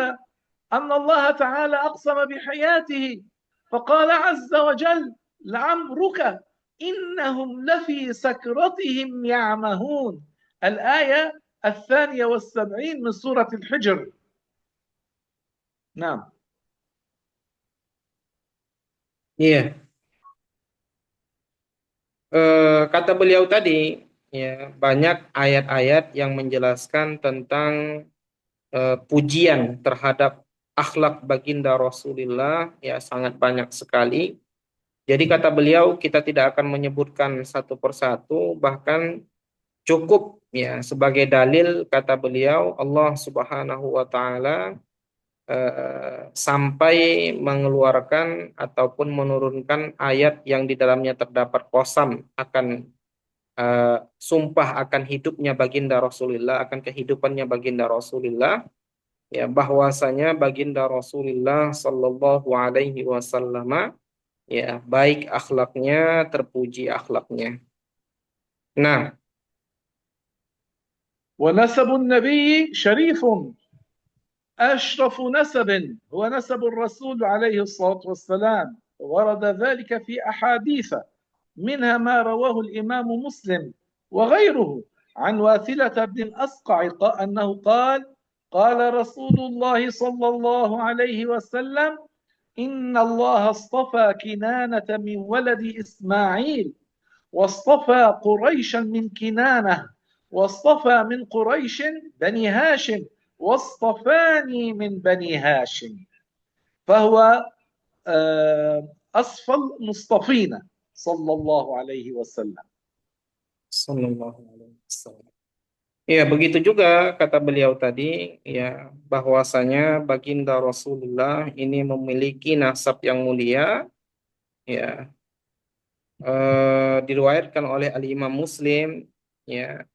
أن الله تعالى أقسم بحياته فقال عز وجل لعمرك إنهم لفي سكرتهم يعمهون. الآية 72 من سورة الحجر. نعم. iya, kata beliau tadi, ya, banyak ayat-ayat yang menjelaskan tentang pujian terhadap akhlak baginda Rasulullah, ya, sangat banyak sekali. Jadi kata beliau kita tidak akan menyebutkan satu persatu, bahkan cukup, ya, sebagai dalil kata beliau Allah Subhanahu wa taala sampai mengeluarkan ataupun menurunkan ayat yang di dalamnya terdapat qasam akan sumpah akan hidupnya baginda Rasulullah, akan kehidupannya baginda Rasulullah, ya, bahwasanya baginda Rasulullah sallallahu alaihi wasallam, ya, baik akhlaknya, terpuji akhlaknya. Nah, ونسب النبي شريف، أشرف نسب هو نسب الرسول عليه الصلاة والسلام، ورد ذلك في أحاديث، منها ما رواه الإمام مسلم وغيره عن واثلة بن الأسقع أنه قال قال رسول الله صلى الله عليه وسلم إن الله اصطفى كنانة من ولد إسماعيل، واصطفى قريشا من كنانة، واصطفى من قريش بني هاشم، واصطفاني من بني هاشم، فهو أصفى المصطفين صلى الله عليه وسلم. sallallahu alaihi wasallam. Ya, begitu juga kata beliau tadi, ya, bahwasanya baginda Rasulullah ini memiliki nasab yang mulia, ya, diriwayatkan oleh Al-Imam Muslim, ya,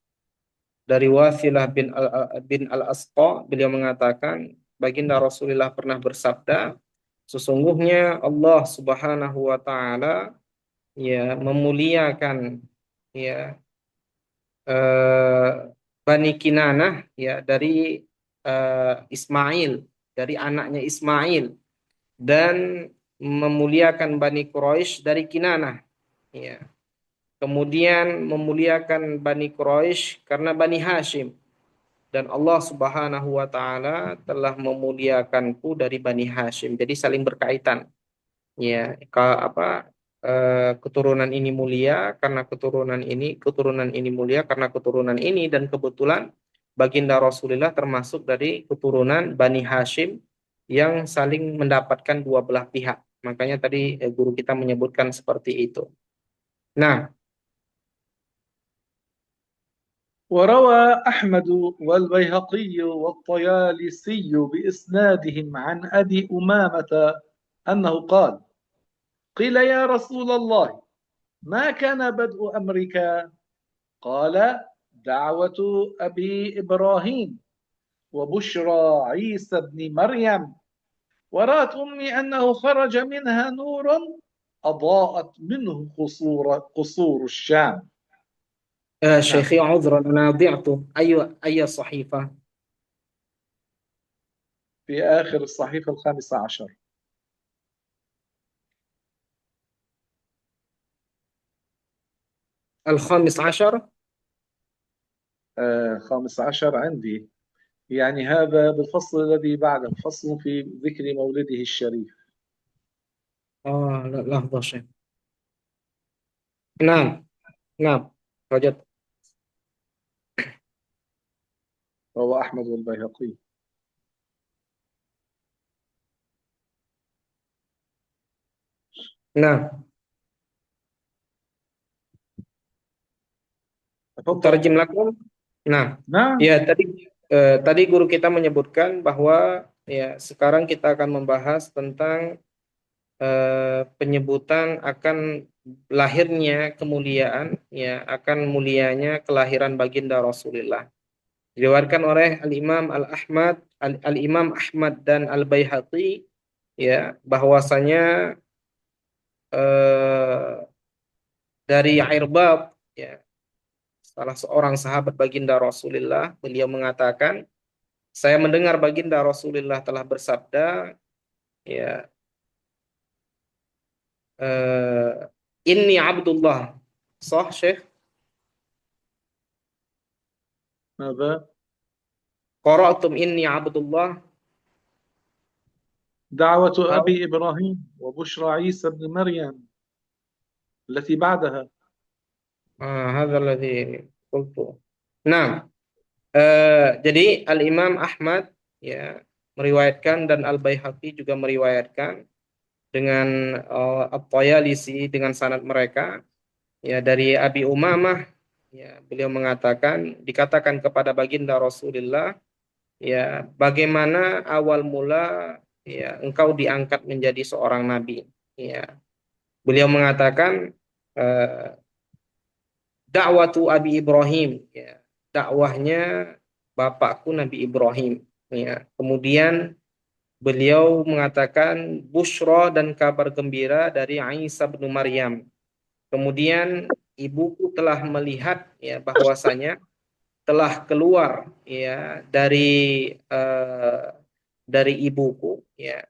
dari Wasilah bin Al-Asqa, beliau mengatakan baginda Rasulullah pernah bersabda, sesungguhnya Allah Subhanahu wa taala, ya, memuliakan, ya, eh, Bani Kinanah, ya, dari Ismail, dari anaknya Ismail, dan memuliakan Bani Quraisy dari Kinanah, ya. Kemudian memuliakan Bani Quraisy karena Bani Hashim, dan Allah Subhanahu wa taala telah memuliakanku dari Bani Hashim. Jadi saling berkaitan. Ya, keturunan ini mulia karena keturunan ini mulia karena keturunan ini, dan kebetulan baginda Rasulullah termasuk dari keturunan Bani Hashim yang saling mendapatkan dua belah pihak. Makanya tadi guru kita menyebutkan seperti itu. Nah, وروى أحمد والبيهقي والطيالسي بإسنادهم عن أبي أمامة أنه قال قيل يا رسول الله ما كان بدء أمرك؟ قال دعوة أبي إبراهيم وبشرى عيسى بن مريم، ورأت أمي أنه خرج منها نور أضاءت منه قصور الشام. نعم. شيخي عذرا أنا ضعت. أي صحيفة؟ في آخر الصحيفة 15. 15. 15 عندي، يعني هذا بالفصل الذي بعده، فصل في ذكر مولده الشريف. لا، لحظة شيخ. نعم، نعم، وجدت. رواه أحمد والبيهقي. نعم. تفضل. Tarjim lakum. Nah, نعم. ya tadi guru kita menyebutkan bahwa ya sekarang kita akan membahas tentang penyebutan akan lahirnya kemuliaan, ya akan mulianya kelahiran baginda Rasulullah. Diriwayatkan oleh Al-Imam Ahmad dan Al-Baihaqi, ya bahwasanya eh, dari Irbad, ya salah seorang sahabat baginda Rasulullah, beliau mengatakan, saya mendengar baginda Rasulullah telah bersabda, ya, Inni Abdullah. Sah, Syekh? ماذا؟ Qara'tum inni Abdullah. دعوة أو أبي إبراهيم وبشرى عيسى بن مريم التي بعدها. هذا الذي قلته. Nah, jadi Al-Imam Ahmad ya meriwayatkan dan Al-Baihaqi juga meriwayatkan dengan At-Tayalisi dengan sanad mereka, ya dari Abi Umamah, ya beliau mengatakan dikatakan kepada baginda Rasulullah, ya bagaimana awal mula ya engkau diangkat menjadi seorang nabi, ya beliau mengatakan eh, dakwatu Abi Ibrahim, ya dakwahnya bapakku Nabi Ibrahim, ya kemudian beliau mengatakan busyra dan kabar gembira dari Isa bin Maryam. Kemudian ibuku telah melihat ya bahwasanya telah keluar ya eh, dari ibuku ya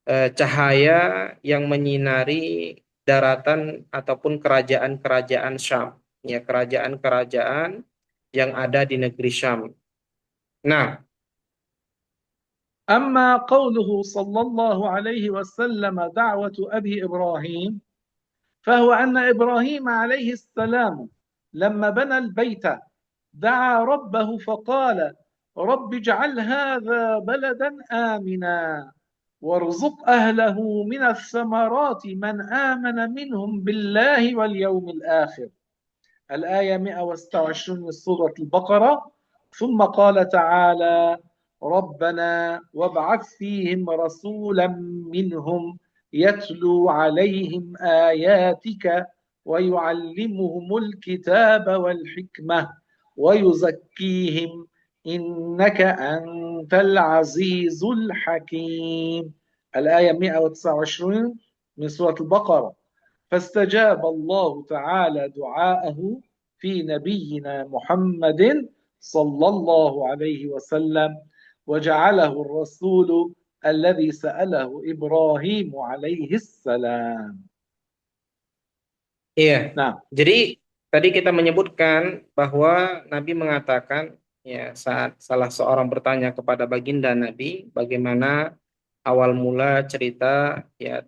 cahaya yang menyinari daratan ataupun kerajaan-kerajaan Syam, ya kerajaan-kerajaan yang ada di negeri Syam. Nah, أما قوله صلى الله عليه وسلم دعوة أبي إبراهيم، فهو أن إبراهيم عليه السلام لما بنى البيت دعا ربه فقال: رب اجعل هذا بلدا آمنا وارزق أهله من الثمرات من آمن منهم بالله واليوم الآخر. الآية 126 من سورة البقرة. ثم قال تعالى: ربنا وابعث فيهم رسولا منهم يتلو عليهم آياتك ويعلمهم الكتاب والحكمة ويزكيهم إنك أنت العزيز الحكيم. الآية 129 من سورة البقرة. فاستجاب الله تعالى دعاءه في نبينا محمد صلى الله عليه وسلم وجعله الرسول الذي سأله إبراهيم عليه السلام. iya. نعم. Jadi tadi kita menyebutkan bahwa Nabi mengatakan ya saat salah seorang bertanya kepada baginda Nabi bagaimana awal mula cerita ya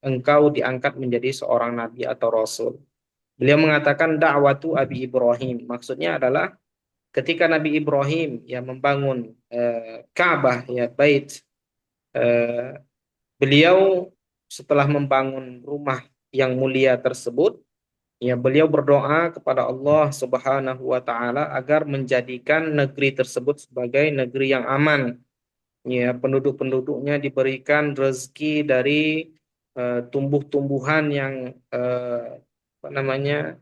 engkau diangkat menjadi seorang nabi atau rasul. Beliau mengatakan dakwatu Abi Ibrahim. Maksudnya adalah ketika Nabi Ibrahim ya membangun Ka'bah ya bait, eh, beliau setelah membangun rumah yang mulia tersebut, ya beliau berdoa kepada Allah Subhanahu wa taala agar menjadikan negeri tersebut sebagai negeri yang aman. Ya, penduduk-penduduknya diberikan rezeki dari tumbuh-tumbuhan yang apa namanya?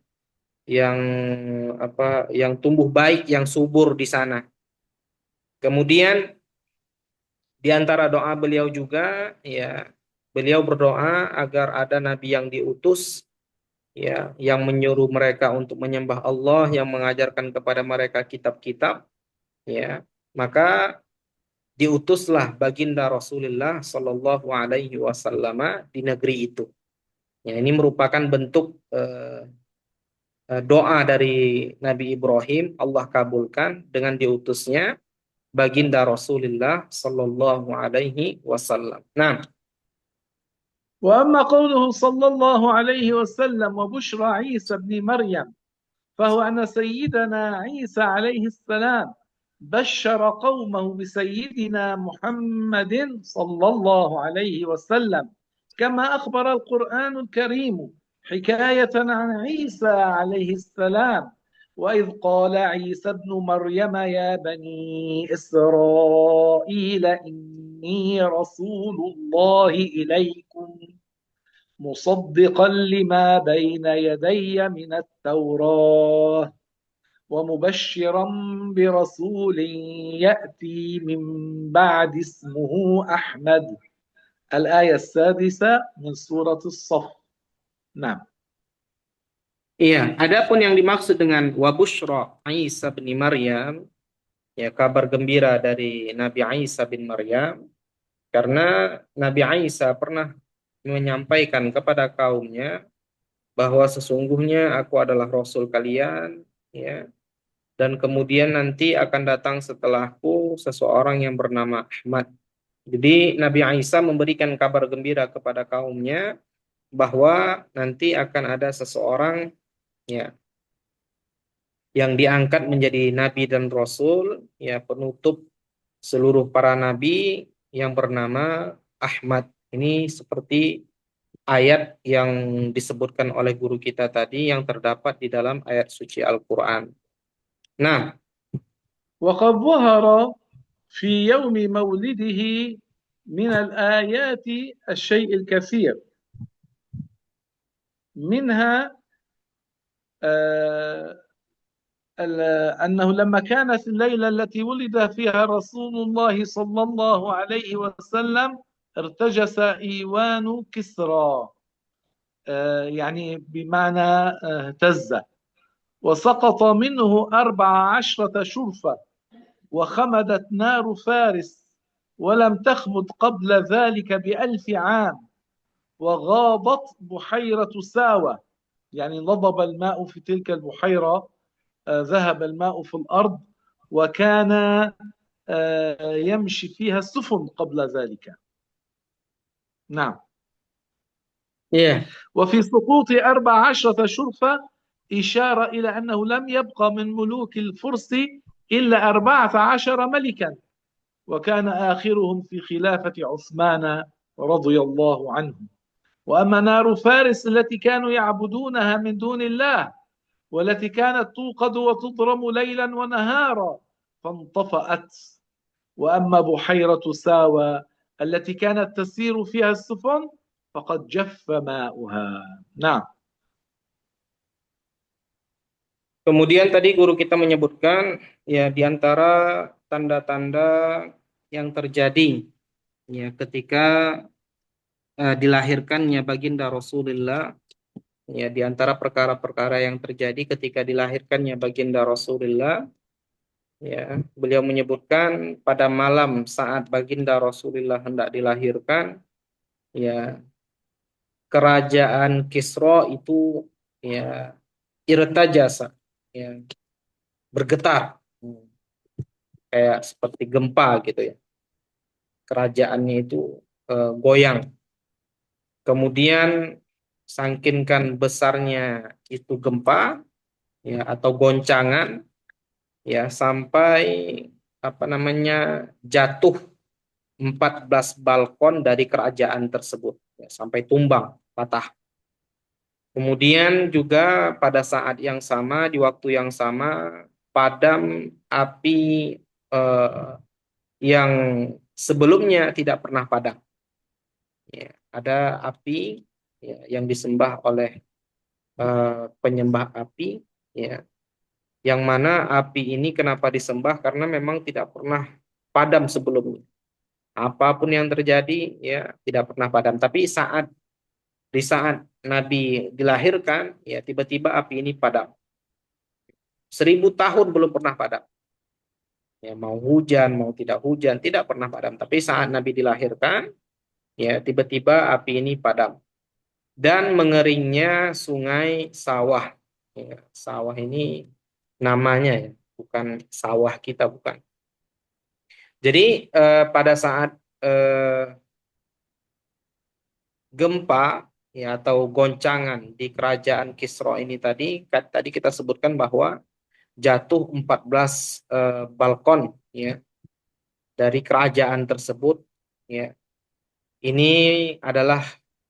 Yang yang tumbuh baik, yang subur di sana. Kemudian di antara doa beliau juga ya beliau berdoa agar ada nabi yang diutus, ya, yang menyuruh mereka untuk menyembah Allah, yang mengajarkan kepada mereka kitab-kitab, ya. Maka diutuslah baginda Rasulullah Shallallahu Alaihi Wasallam di negeri itu. Ya, ini merupakan bentuk doa dari Nabi Ibrahim, Allah kabulkan dengan diutusnya baginda Rasulullah Sallallahu Alaihi Wasallam. Nah, وأما قوله صلى الله عليه وسلم وبشرى عيسى بن مريم فهو أن سيدنا عيسى عليه السلام بشر قومه بسيدنا محمد صلى الله عليه وسلم كما أخبر القرآن الكريم حكاية عن عيسى عليه السلام وإذ قال عيسى ابن مريم يا بني إسرائيل إني رسول الله إليكم مصدقا لما بين يدي من التوراة ومبشرا برسول يأتي من بعد اسمه أحمد الآية السادسة من سورة الصف. نعم. iya, adapun yang dimaksud dengan wabushra Isa bin Maryam, ya, kabar gembira dari Nabi Isa bin Maryam, karena Nabi Isa pernah menyampaikan kepada kaumnya bahwa sesungguhnya aku adalah Rasul kalian, ya, dan kemudian nanti akan datang setelahku seseorang yang bernama Ahmad. Jadi Nabi Isa memberikan kabar gembira kepada kaumnya bahwa nanti akan ada seseorang, ya, yang diangkat menjadi nabi dan rasul, ya, penutup seluruh para nabi, yang bernama Ahmad. Ini seperti ayat yang disebutkan oleh guru kita tadi yang terdapat di dalam ayat suci Al-Qur'an. Nah, وقد ظهر في يوم مولده من الآيات الشيء الكثير منها أنه لما كانت الليلة التي ولد فيها رسول الله صلى الله عليه وسلم ارتجس إيوان كسرى يعني بمعنى اهتز وسقط منه 14 شرفة وخمدت نار فارس ولم تخمد قبل ذلك ب1000 عام وغاضت بحيرة ساوة يعني نضب الماء في تلك البحيرة ذهب الماء في الأرض وكان يمشي فيها السفن قبل ذلك. نعم. yeah. وفي سقوط 14 شرفة إشارة إلى أنه لم يبقى من ملوك الفرس إلا 14 ملكا وكان آخرهم في خلافة عثمان رضي الله عنه. وأما نار فارس التي كانوا يعبدونها من دون الله والتي كانت توقد وتضرم ليلا ونهارا فانطفأت. وأما بحيرة ساوى التي كانت تسير فيها السفن فقد جف ماؤها. نعم. Kemudian tadi guru kita menyebutkan, ya, di antara tanda-tanda yang terjadi, ya, ketika dilahirkannya baginda Rasulullah, ya, di antara perkara-perkara yang terjadi ketika dilahirkannya baginda Rasulullah, ya, beliau menyebutkan pada malam saat baginda Rasulullah hendak dilahirkan, ya, kerajaan Kisra itu, ya, irtajasa, ya, bergetar, kayak seperti gempa gitu, ya. Kerajaannya itu goyang. Kemudian sangkinkan besarnya itu gempa, ya, atau goncangan, ya, sampai jatuh 14 balkon dari kerajaan tersebut, ya, sampai tumbang, patah. Kemudian juga pada saat yang sama, di waktu yang sama, padam api yang sebelumnya tidak pernah padam. Ya, ada api, ya, yang disembah oleh penyembah api, ya, yang mana api ini kenapa disembah karena memang tidak pernah padam sebelumnya. Apapun yang terjadi ya tidak pernah padam. Tapi di saat Nabi dilahirkan ya tiba-tiba api ini padam. 1000 tahun belum pernah padam. Ya mau hujan mau tidak hujan tidak pernah padam. Tapi saat Nabi dilahirkan ya tiba-tiba api ini padam. Dan mengeringnya sungai sawah. Ya, sawah ini namanya ya, bukan sawah kita bukan. Jadi pada saat eh, gempa ya atau goncangan di kerajaan Kisra ini tadi kita sebutkan bahwa jatuh 14 balkon ya dari kerajaan tersebut ya. Ini adalah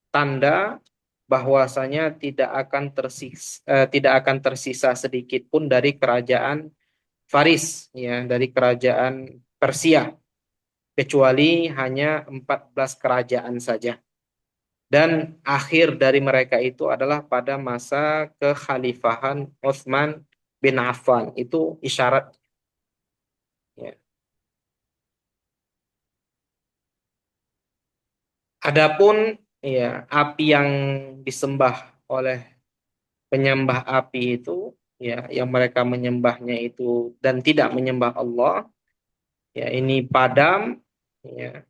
tanda bahwasanya tidak akan tersisa sedikit pun dari kerajaan Faris ya, dari kerajaan Persia kecuali hanya 14 kerajaan saja. Dan akhir dari mereka itu adalah pada masa kekhalifahan Utsman bin Affan. Itu isyarat ya. Adapun ya api yang disembah oleh penyembah api itu ya yang mereka menyembahnya itu dan tidak menyembah Allah ya ini padam ya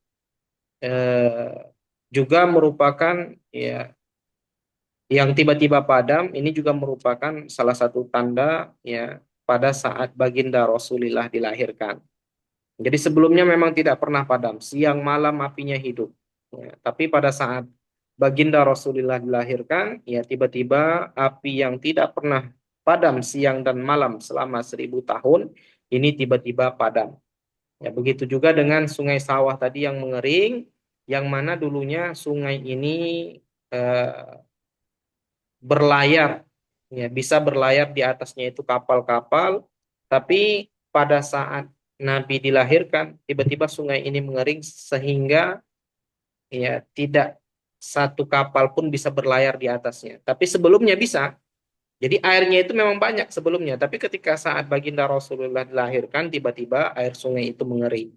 eh, juga merupakan ya yang tiba-tiba padam ini juga merupakan salah satu tanda ya pada saat baginda Rasulullah dilahirkan. Jadi sebelumnya memang tidak pernah padam, siang malam apinya hidup. Ya, tapi pada saat baginda Rasulullah dilahirkan, ya tiba-tiba api yang tidak pernah padam siang dan malam selama 1000 tahun, ini tiba-tiba padam. Ya, begitu juga dengan sungai sawah tadi yang mengering, yang mana dulunya sungai ini eh, berlayar, ya bisa berlayar di atasnya itu kapal-kapal, tapi pada saat Nabi dilahirkan, tiba-tiba sungai ini mengering sehingga ya tidak satu kapal pun bisa berlayar di atasnya. Tapi sebelumnya bisa. Jadi airnya itu memang banyak sebelumnya, tapi ketika saat baginda Rasulullah dilahirkan, tiba-tiba air sungai itu mengering.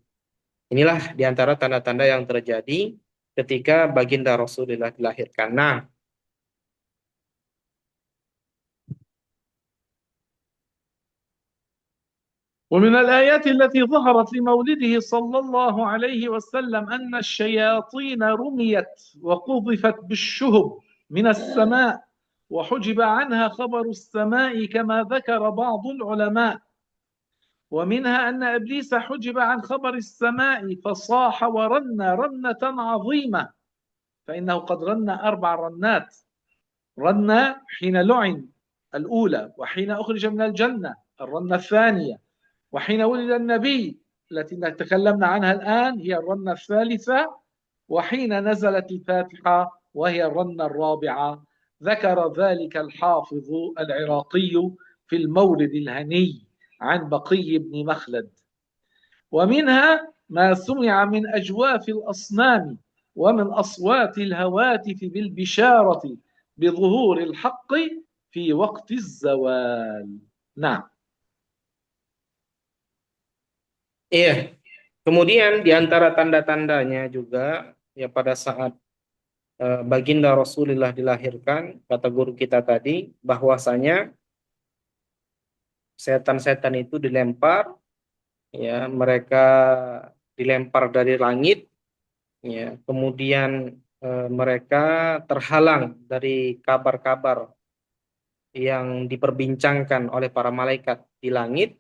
Inilah di antara tanda-tanda yang terjadi ketika baginda Rasulullah dilahirkan. Nah, ومن الآيات التي ظهرت لمولده صلى الله عليه وسلم أن الشياطين رميت وقذفت بالشهب من السماء وحجب عنها خبر السماء كما ذكر بعض العلماء. ومنها أن إبليس حجب عن خبر السماء فصاح ورن رنة عظيمة، فإنه قد رن 4 رنات: رن حين لعن الأولى، وحين أخرج من الجنة الرنة الثانية، وحين ولد النبي التي تكلمنا عنها الآن هي الرنة الثالثة، وحين نزلت الفاتحة وهي الرنة الرابعة. ذكر ذلك الحافظ العراقي في المولد الهني عن بقي بن مخلد. ومنها ما سمع من أجواف الأصنام ومن أصوات الهواتف بالبشارة بظهور الحق في وقت الزوال. نعم. iya. Kemudian di antara tanda-tandanya juga ya pada saat baginda Rasulullah dilahirkan, kata guru kita tadi, bahwasanya setan-setan itu dilempar, ya mereka dilempar dari langit, ya kemudian mereka terhalang dari kabar-kabar yang diperbincangkan oleh para malaikat di langit,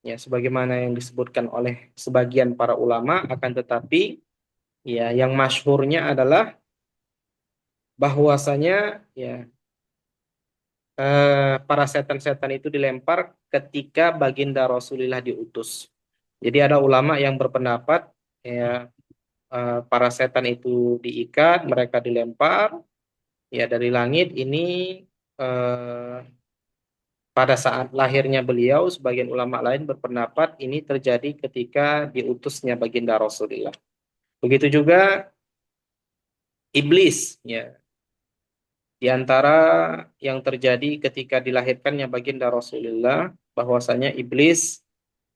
ya sebagaimana yang disebutkan oleh sebagian para ulama, akan tetapi ya yang masyhurnya adalah bahwasanya ya para setan-setan itu dilempar ketika baginda Rasulullah diutus. Jadi ada ulama yang berpendapat ya para setan itu diikat, mereka dilempar ya dari langit ini eh, pada saat lahirnya beliau. Sebagian ulama lain berpendapat ini terjadi ketika diutusnya baginda Rasulullah. Begitu juga iblis ya. Di antara yang terjadi ketika dilahirkannya baginda Rasulullah bahwasanya iblis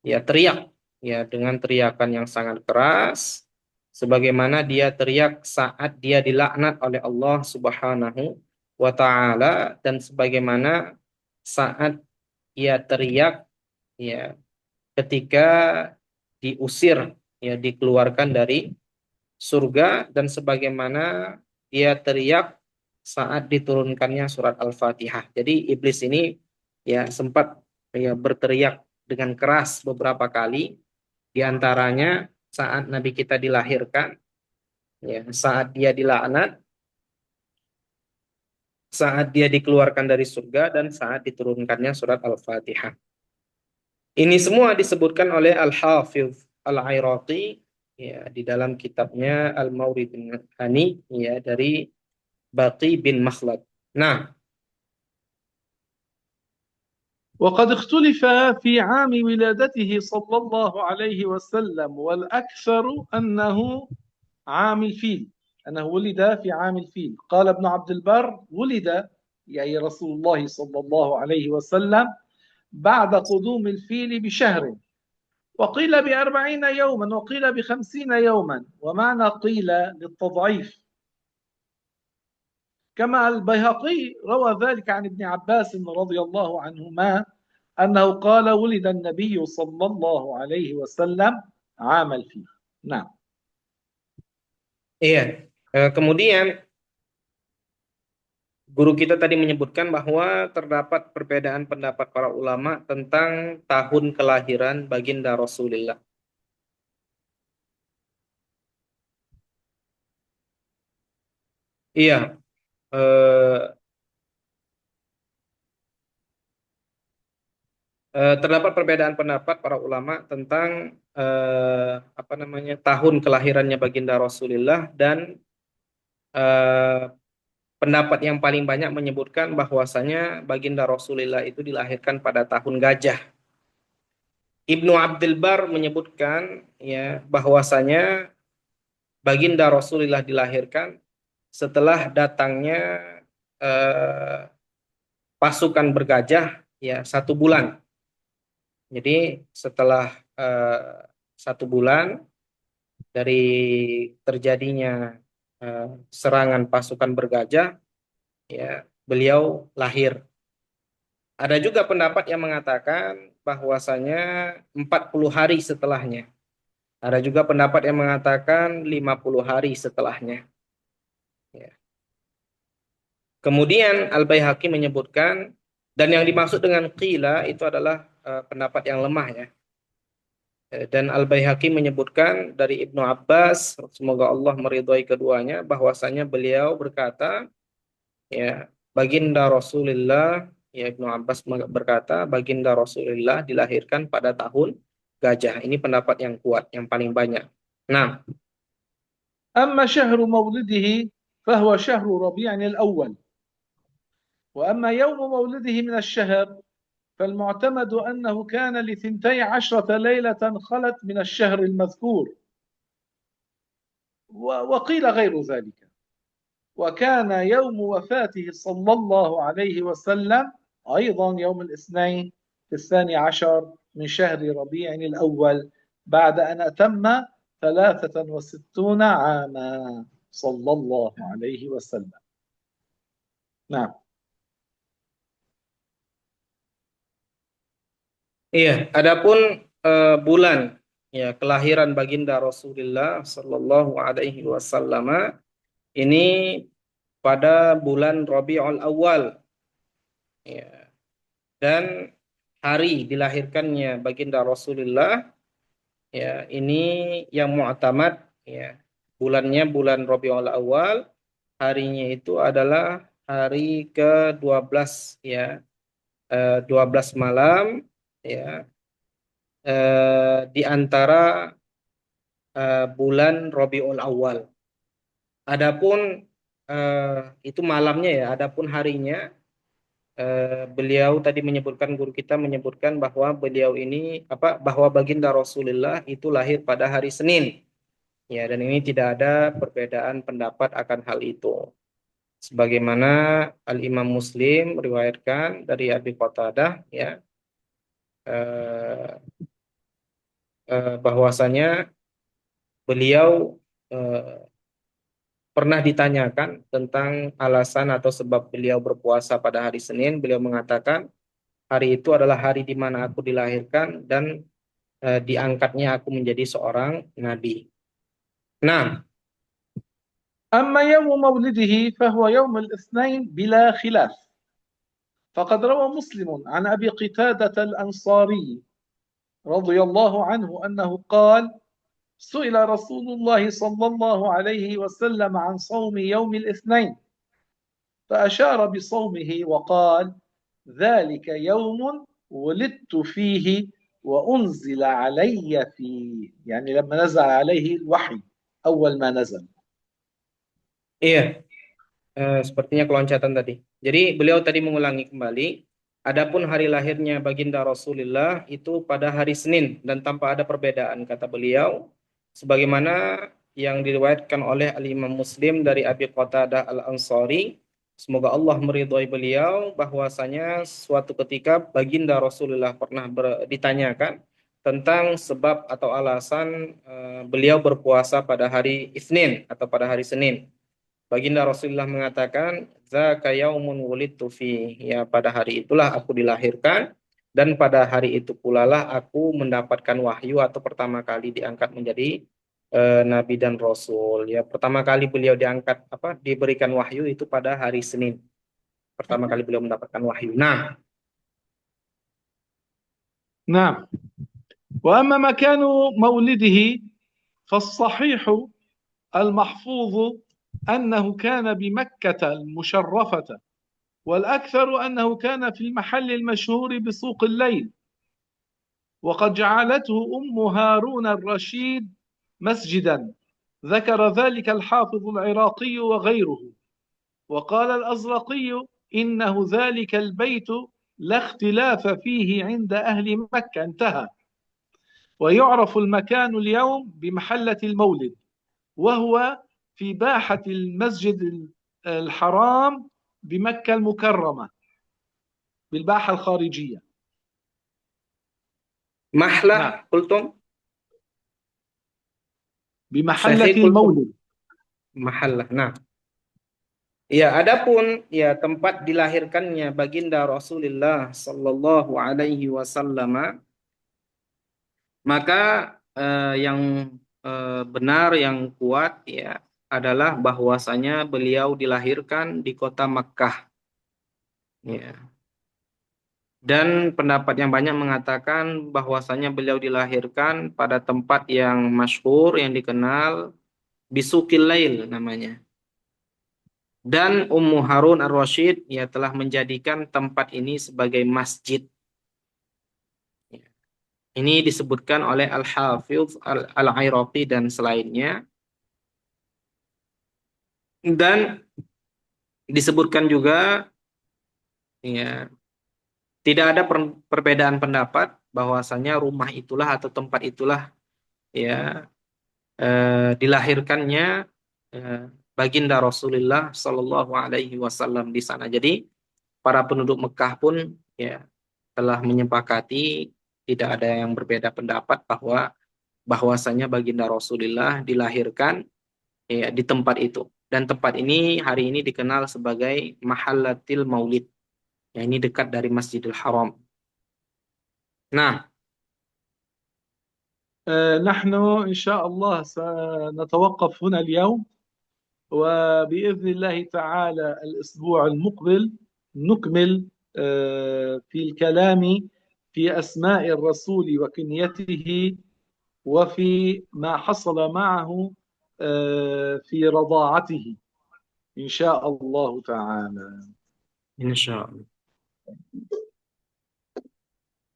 ya teriak ya dengan teriakan yang sangat keras sebagaimana dia teriak saat dia dilaknat oleh Allah Subhanahu wa taala, dan sebagaimana saat ia teriak ya ketika diusir, ya dikeluarkan dari surga, dan sebagaimana dia teriak saat diturunkannya surat Al-Fatihah. Jadi iblis ini ya sempat ya berteriak dengan keras beberapa kali, di antaranya saat Nabi kita dilahirkan, ya saat dia dilaknat, saat dia dikeluarkan dari surga, dan saat diturunkannya surat Al-Fatihah. Ini semua disebutkan oleh Al-Hafidh Al-Iraqi ya di dalam kitabnya Al-Mawrid Hani ya dari Baqi bin Makhlad. Nah, وقد اختلف في عام ولادته صلى الله عليه وسلم، والأكثر أنه عام الفيل، أنه ولد في عام الفيل. قال ابن عبد البر: ولد يعني رسول الله صلى الله عليه وسلم بعد قدوم الفيل بشهر، وقيل ب40 يوما، وقيل ب50 يوما، ومعنى قيل للتضعيف. كما البيهقي روى ذلك عن ابن عباس رضي الله عنهما أنه قال: ولد النبي صلى الله عليه وسلم عام الفيل. نعم. iya. Kemudian guru kita tadi menyebutkan bahwa terdapat perbedaan pendapat para ulama tentang tahun kelahiran baginda Rasulullah. Iya, eh, terdapat perbedaan pendapat para ulama tentang apa namanya tahun kelahirannya baginda Rasulullah, dan eh, pendapat yang paling banyak menyebutkan bahwasanya baginda Rasulullah itu dilahirkan pada tahun gajah. Ibnu Abdul Bar menyebutkan ya bahwasanya baginda Rasulullah dilahirkan setelah datangnya eh, pasukan bergajah ya 1 bulan. Jadi setelah 1 bulan dari terjadinya serangan pasukan bergajah, ya beliau lahir. Ada juga pendapat yang mengatakan bahwasanya 40 hari setelahnya. Ada juga pendapat yang mengatakan 50 hari setelahnya. Ya. Kemudian Al-Baihaqi menyebutkan, dan yang dimaksud dengan qila itu adalah pendapat yang lemah ya. Dan Al-Baihaqi menyebutkan dari Ibnu Abbas, semoga Allah meridhai keduanya, bahwasanya beliau berkata, ya, baginda Rasulullah, ya Ibnu Abbas berkata, baginda Rasulullah dilahirkan pada tahun gajah. Ini pendapat yang kuat, yang paling banyak. Nah, أما شهر مولده فهو شهر ربيع الأول، وأما يوم مولده من الشهر فالمعتمد أنه كان ل12 ليلة خلت من الشهر المذكور، وقيل غير ذلك. وكان يوم وفاته صلى الله عليه وسلم أيضا يوم الاثنين في 12 من شهر ربيع الأول بعد أن أتم 63 عاما صلى الله عليه وسلم. نعم. iya, adapun bulan ya kelahiran baginda Rasulullah Shallallahu Alaihi Wasallam ini pada bulan Rabiul Awal, ya, dan hari dilahirkannya baginda Rasulullah ya ini yang mu'tamad, ya bulannya bulan Rabiul Awal, harinya itu adalah hari ke-12 ya, 12 malam ya, di antara bulan Rabiul Awal. Adapun itu malamnya ya, adapun harinya beliau tadi menyebutkan, guru kita menyebutkan bahwa beliau ini apa bahwa baginda Rasulullah itu lahir pada hari Senin. Ya, dan ini tidak ada perbedaan pendapat akan hal itu. Sebagaimana Al-Imam Muslim meriwayatkan dari Abi Qatadah ya, bahwasanya beliau pernah ditanyakan tentang alasan atau sebab beliau berpuasa pada hari Senin, beliau mengatakan hari itu adalah hari di mana aku dilahirkan dan diangkatnya aku menjadi seorang nabi. Nah, أما يوم مولده فهو يوم الاثنين بلا خلاف، فقد روى مسلم عن أبي قتادة الأنصاري رضي الله عنه أنه قال: سئل رسول الله صلى الله عليه وسلم عن صوم يوم الاثنين فأشار بصومه وقال: ذلك يوم ولدت فيه وأنزل علي فيه، يعني لما نزل عليه الوحي أول ما نزل. iya, sepertinya keloncatan tadi. Jadi beliau tadi mengulangi kembali, adapun hari lahirnya baginda Rasulullah itu pada hari Senin dan tanpa ada perbedaan kata beliau, sebagaimana yang diriwayatkan oleh Al-Imam Muslim dari Abi Qatadah Al-Ansari. Semoga Allah meridhai beliau bahwasanya suatu ketika baginda Rasulullah pernah ditanyakan tentang sebab atau alasan beliau berpuasa pada hari Isnin atau pada hari Senin. Baginda Rasulullah mengatakan, "Dzaka yaumun wulidtu fi." Ya, pada hari itulah aku dilahirkan dan pada hari itu pula lah aku mendapatkan wahyu atau pertama kali diangkat menjadi nabi dan rasul. Ya, pertama kali beliau diangkat diberikan wahyu itu pada hari Senin. Pertama kali beliau mendapatkan wahyu. Nah, نعم. وأما مكان مولده فالصحيح المحفوظ أنه كان بمكة المشرفة، والأكثر أنه كان في المحل المشهور بسوق الليل، وقد جعلته أم هارون الرشيد مسجدا، ذكر ذلك الحافظ العراقي وغيره. وقال الأزرقي إنه ذلك البيت لا اختلاف فيه عند أهل مكة، انتهى. ويعرف المكان اليوم بمحلة المولد، وهو في باحة المسجد الحرام بمكة المكرمة بالباحة الخارجية. نعم، mahlah kultum بمحلة sahih kultum المولد. mahallah. Nah, ya, adapun ya tempat dilahirkannya baginda Rasulullah Sallallahu Alaihi Wasallam, maka yang benar yang kuat ya adalah bahwasanya beliau dilahirkan di kota Makkah. Ya. Dan pendapat yang banyak mengatakan bahwasanya beliau dilahirkan pada tempat yang masyhur yang dikenal Bisukil Lail namanya. Dan Ummu Harun Ar-Rasyid ya telah menjadikan tempat ini sebagai masjid. Ini disebutkan oleh Al-Hafidz Al-Iraqi dan selainnya. Dan disebutkan juga ya tidak ada perbedaan pendapat bahwasanya rumah itulah atau tempat itulah ya dilahirkannya eh, baginda Rasulullah Shallallahu Alaihi Wasallam di sana. Jadi para penduduk Mekah pun ya telah menyepakati, tidak ada yang berbeda pendapat bahwasanya baginda Rasulullah dilahirkan ya di tempat itu. Dan tempat ini hari ini dikenal sebagai Mahallatil Maulid. Ya, ini dekat dari Masjidil Haram. Nah, نحن إن شاء الله سنتوقف هنا اليوم، وبإذن الله تعالى الأسبوع المقبل نكمل في الكلام في أسماء الرسول وكنيته، وفي ما حصل معه في رضاعته إن شاء الله تعالى. insya Allah.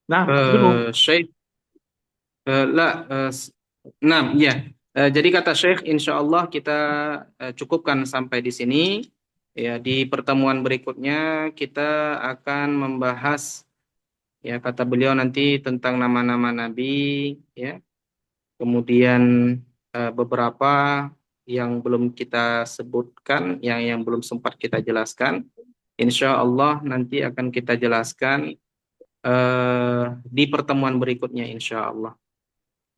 نعم، أخبرهم. Syekh, lah, nah, ya. Jadi kata Syekh, insya Allah kita cukupkan sampai di sini. Ya, di pertemuan berikutnya kita akan membahas, ya kata beliau nanti tentang nama-nama Nabi, ya. Kemudian beberapa yang belum kita sebutkan, yang belum sempat kita jelaskan. Insya Allah nanti akan kita jelaskan di pertemuan berikutnya insya Allah.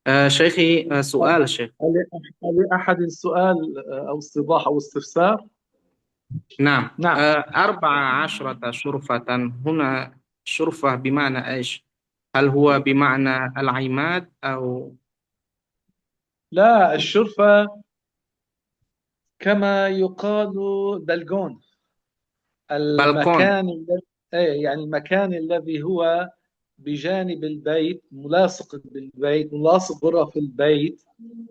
شيخي سؤال شيخ. هل أحد السؤال أو استيضاح أو استفسار؟ نعم. نعم. 14 شرفة هنا، شرفة بمعنى إيش؟ هل هو بمعنى العماد أو لا، الشرفة كما يقال بلغون، بالكون؟ المكان الذي يعني المكان الذي هو بجانب البيت، ملاصق بالبيت، ملاصق غرف البيت،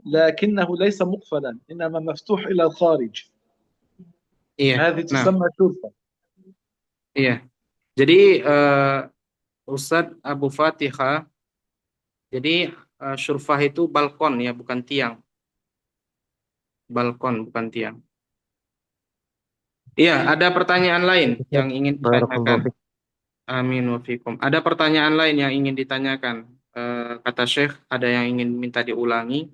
لكنه ليس مقفلا، إنما مفتوح إلى الخارج. Iya, هذه nah, تسمى شرفة. iya. Jadi Ustadz Abu Fatihah, jadi syurfah itu balkon ya, bukan tiang. Balkon, bukan tiang. Iya, ada pertanyaan lain yang ingin ditanyakan. Barakallahu fiik. Amin wa fikum. Ada pertanyaan lain yang ingin ditanyakan. Kata Syekh, ada yang ingin minta diulangi.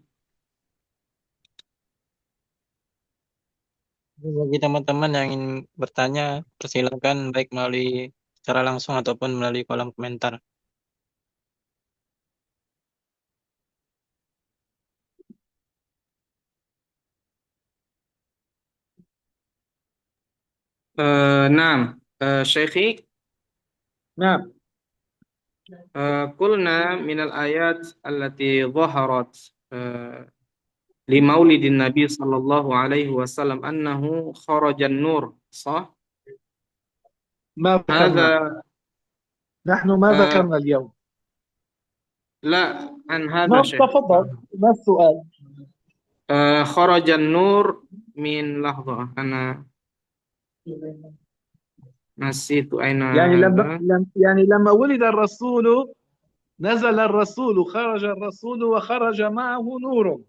Bagi teman-teman yang ingin bertanya, persilakan baik melalui secara langsung ataupun melalui kolom komentar. Nah, Syekhi, نعم. qulna minal ayat allati zaharat li maulidin Nabi sallallahu alaihi wasallam annahu kharajan nur, sah? ما ذكرنا، هذا نحن ما آه ذكرنا اليوم. لا، عن هذا نعم، شيء. تفضل، ما السؤال؟ خرج النور من لحظة، أنا نسيت أين يعني هذا. يعني لما ولد الرسول نزل الرسول، خرج الرسول وخرج معه نور.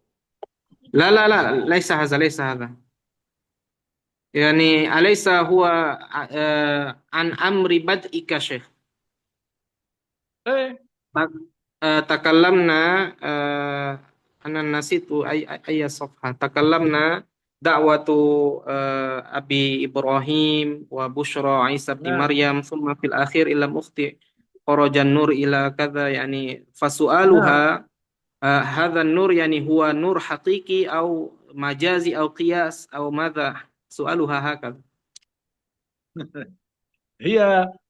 لا لا لا، ليس هذا، ليس هذا. يعني أليس هو عن أمر بدئك شيخ. ايه. تكلمنا أنا نسيت أي صفحة. تكلمنا دعوة أبي إبراهيم وبشرى عيسى بن نعم. مريم ثم في الأخير إلى أختي خرج النور إلى كذا، يعني نعم. فسؤالها هذا النور يعني هو نور حقيقي أو مجازي أو قياس أو ماذا؟ سؤالها هكذا. هي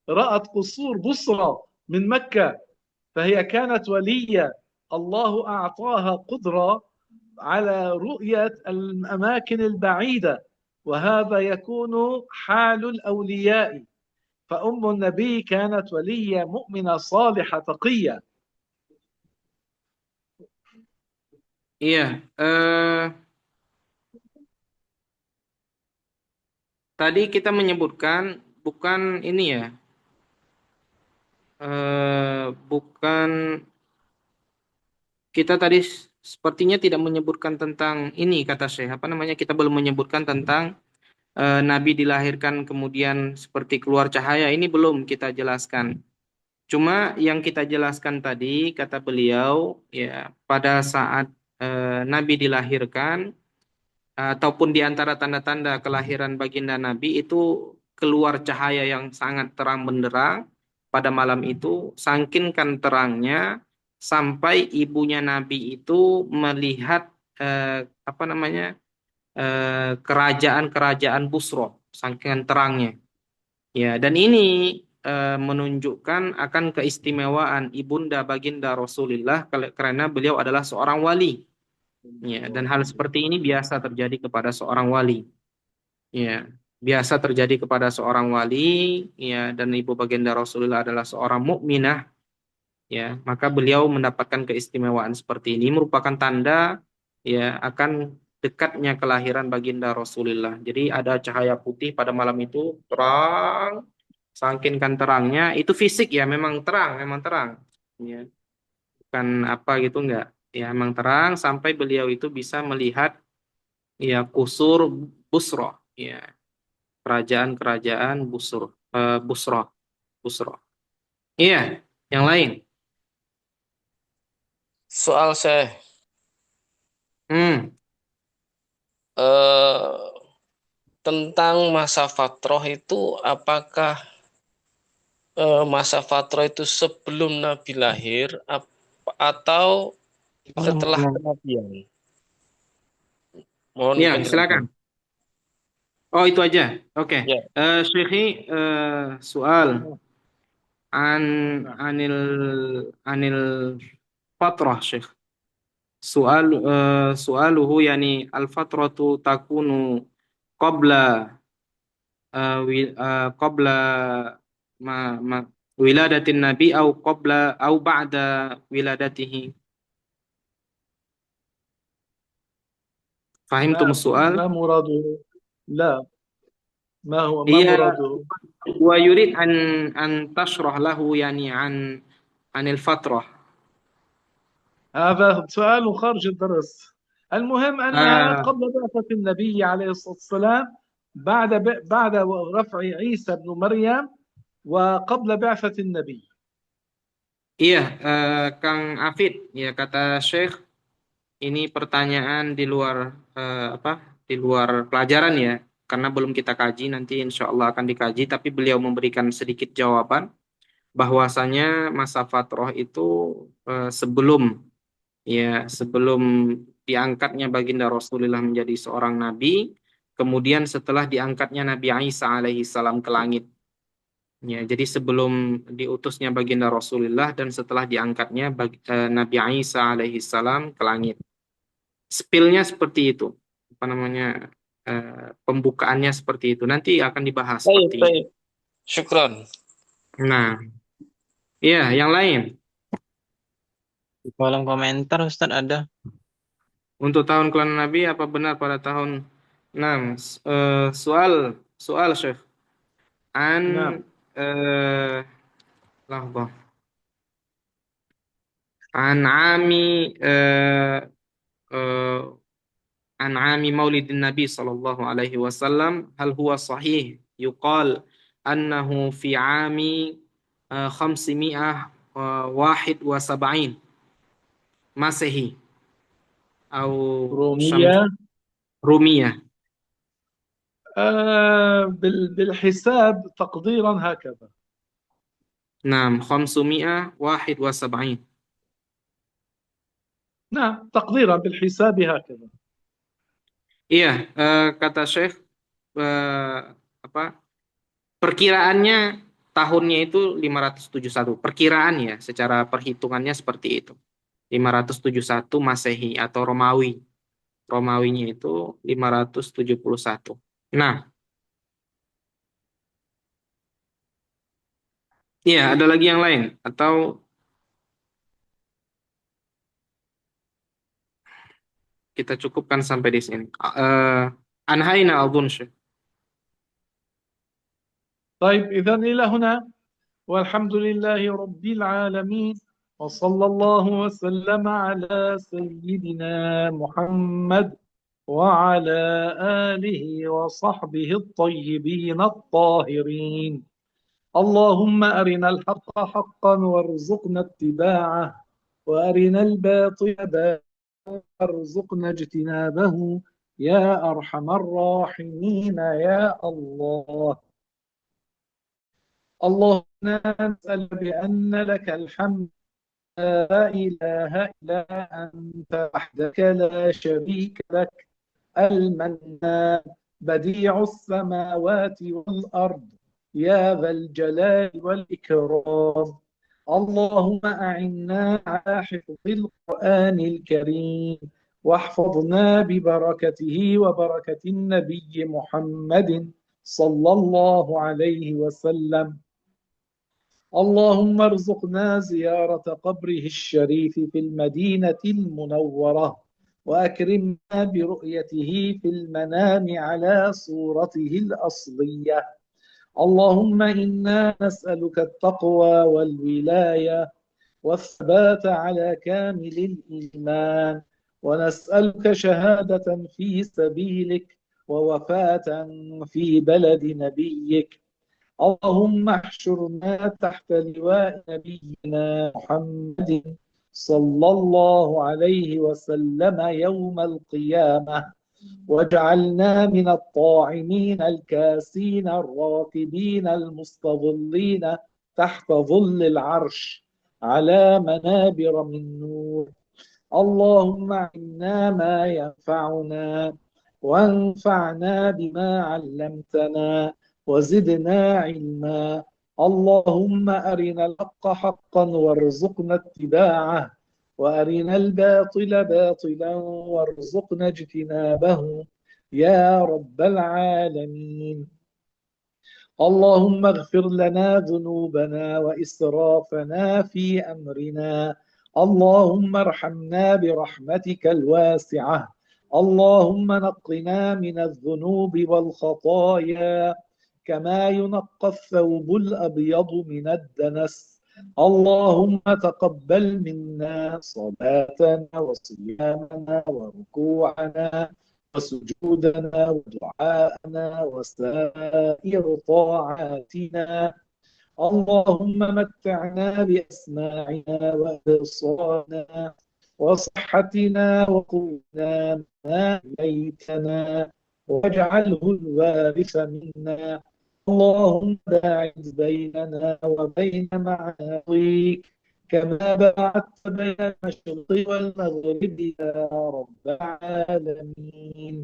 رأت قصور بصرى من مكة، فهي كانت ولية، الله أعطاها قدرة على رؤية الأماكن البعيدة، وهذا يكون حال الأولياء. فأم النبي كانت ولية مؤمنة صالحة تقية. Iya, tadi kita menyebutkan bukan ini ya, bukan, kita tadi sepertinya tidak menyebutkan tentang ini kata Syekh. Apa namanya? Kita belum menyebutkan tentang Nabi dilahirkan kemudian seperti keluar cahaya. Ini belum kita jelaskan. Cuma yang kita jelaskan tadi kata beliau ya, pada saat Nabi dilahirkan ataupun di antara tanda-tanda kelahiran baginda Nabi itu keluar cahaya yang sangat terang benderang pada malam itu, sangkinkan terangnya sampai ibunya Nabi itu melihat apa namanya, kerajaan-kerajaan Busro, saking terangnya. Ya, dan ini menunjukkan akan keistimewaan ibunda baginda Rasulullah karena beliau adalah seorang wali. Ya, dan hal seperti ini biasa terjadi kepada seorang wali. Ya, biasa terjadi kepada seorang wali, ya, dan ibu baginda Rasulullah adalah seorang mukminah, ya, maka beliau mendapatkan keistimewaan seperti ini merupakan tanda ya akan dekatnya kelahiran baginda Rasulullah. Jadi ada cahaya putih pada malam itu terang, saking terangnya itu fisik ya, memang terang. Ya, bukan apa gitu enggak. Ya, memang terang sampai beliau itu bisa melihat ya kusur Busro, ya, kerajaan-kerajaan Busro, Busro. Iya, yang lain. Soal saya Hmm, eh, tentang masa fatroh itu, apakah masa fatroh itu sebelum Nabi lahir atau setelah Mohon kenabian. Mohon Ya, penjelasan. silakan. Oh, itu aja. Oke. Ya, Syekhi, soal an نعم anil anil fatrah, Syekh. Soaluhu yani al-fatratu takunu qabla qabla ma, ma wiladatin nabi au qabla au ba'da wiladatihi. Fahimtum ما soal? ما مراده لا ما هو ما Iya, مراده wa yurid an tashrah lahu yani anil fatrah. هذا سؤال خارج الدرس المهم أنها Ah, قبل بعثة النبي عليه الصلاة والسلام بعد رفع عيسى بن مريم وقبل بعثة النبي iya, Kang Afid, ya kata Syekh, ini pertanyaan di luar apa? Di luar pelajaran ya, karena belum kita kaji. Nanti insya Allah akan dikaji. Tapi beliau memberikan sedikit jawaban bahwasanya masa fatroh itu sebelum sebelum diangkatnya baginda Rasulullah menjadi seorang nabi, kemudian setelah diangkatnya Nabi Isa alaihi salam ke langit. Ya, jadi sebelum diutusnya baginda Rasulullah dan setelah diangkatnya Nabi Isa alaihi salam ke langit. Spillnya seperti itu. Apa namanya? Pembukaannya seperti itu. Nanti akan dibahas baik, seperti itu. baik. Syukron. Nah, iya, yang lain. di kolom komentar Ustaz ada. Untuk tahun kelahiran Nabi apa benar pada tahun 6? Soal soal Syekh. An نعم eh lahbah. An ami eh, an ami maulidin Nabi sallallahu alaihi wasallam hal huwa sahih yuqal annahu fi ami 571 Masehi atau رومية Rumiyah. بالحساب تقديرا هكذا 571. نعم تقديرا بالحساب هكذا Iya, kata Syekh, eh, apa perkiraannya tahunnya itu 571. Perkiraan ya, secara perhitungannya seperti itu. 571 Masehi atau Romawi. Romawinya itu 571. Nah, iya ada lagi yang lain atau kita cukupkan sampai di sini. Anhaina Aldun Syekh. طيب إذا إلى هنا والحمد لله رب العالمين وصلى الله وسلم على سيدنا محمد وعلى آله وصحبه الطيبين الطاهرين اللهم أرنا الحق حقا وارزقنا اتباعه وأرنا الباطل باطلا وارزقنا اجتنابه يا أرحم الراحمين يا الله اللهم نسأل بأن لك الحمد لا إله إلا أنت وحدك لا شريك لك المنان بديع السماوات والأرض يا ذا الجلال والإكرام اللهم أعنا على حفظ القرآن الكريم واحفظنا ببركته وبركة النبي محمد صلى الله عليه وسلم اللهم ارزقنا زيارة قبره الشريف في المدينة المنورة وأكرمنا برؤيته في المنام على صورته الأصلية اللهم إنا نسألك التقوى والولاية والثبات على كامل الإيمان ونسألك شهادة في سبيلك ووفاة في بلد نبيك اللهم احشرنا تحت لواء نبينا محمد صلى الله عليه وسلم يوم القيامة واجعلنا من الطاعمين الكاسين الراكبين المستظلين تحت ظل العرش على منابر من نور اللهم علمنا ما ينفعنا وانفعنا بما علمتنا وزدنا علما. اللهم أرنا الحق حقا وارزقنا اتباعه وأرنا الباطل باطلا وارزقنا اجتنابه يا رب العالمين. اللهم اغفر لنا ذنوبنا وإسرافنا في أمرنا. اللهم ارحمنا برحمتك الواسعة. اللهم نقنا من الذنوب والخطايا كما ينقى الثوب الأبيض من الدنس. اللهم تقبل منا صلاتنا وصيامنا وركوعنا وسجودنا ودعاءنا وسائر طاعاتنا. اللهم متعنا بأسماعنا وأبصارنا وصحتنا وقونا ما أحييتنا واجعله الوارث منا. اللهم باعد بيننا وبين معاصيك كما باعدت بين المشرق والمغرب يا رب العالمين.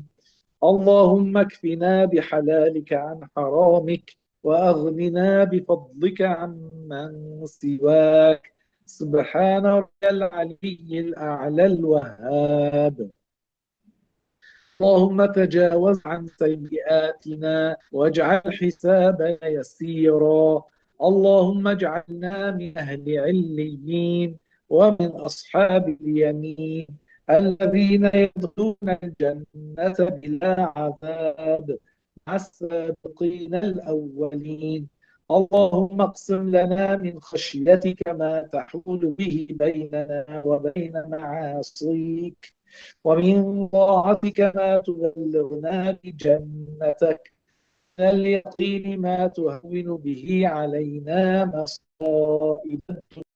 اللهم اكفنا بحلالك عن حرامك وأغننا بفضلك عمن سواك. سبحان ربي العلي الأعلى الوهاب. اللهم تجاوز عن سيئاتنا واجعل حسابنا يسيرا. اللهم اجعلنا من أهل عليين ومن أصحاب اليمين الذين يدخلون الجنة بلا عذاب مع السابقين الأولين. اللهم اقسم لنا من خشيتك ما تحول به بيننا وبين معاصيك ومن طاعتك ما تبلغنا بجنتك من اليقين ما تهون به علينا مصائب الدنيا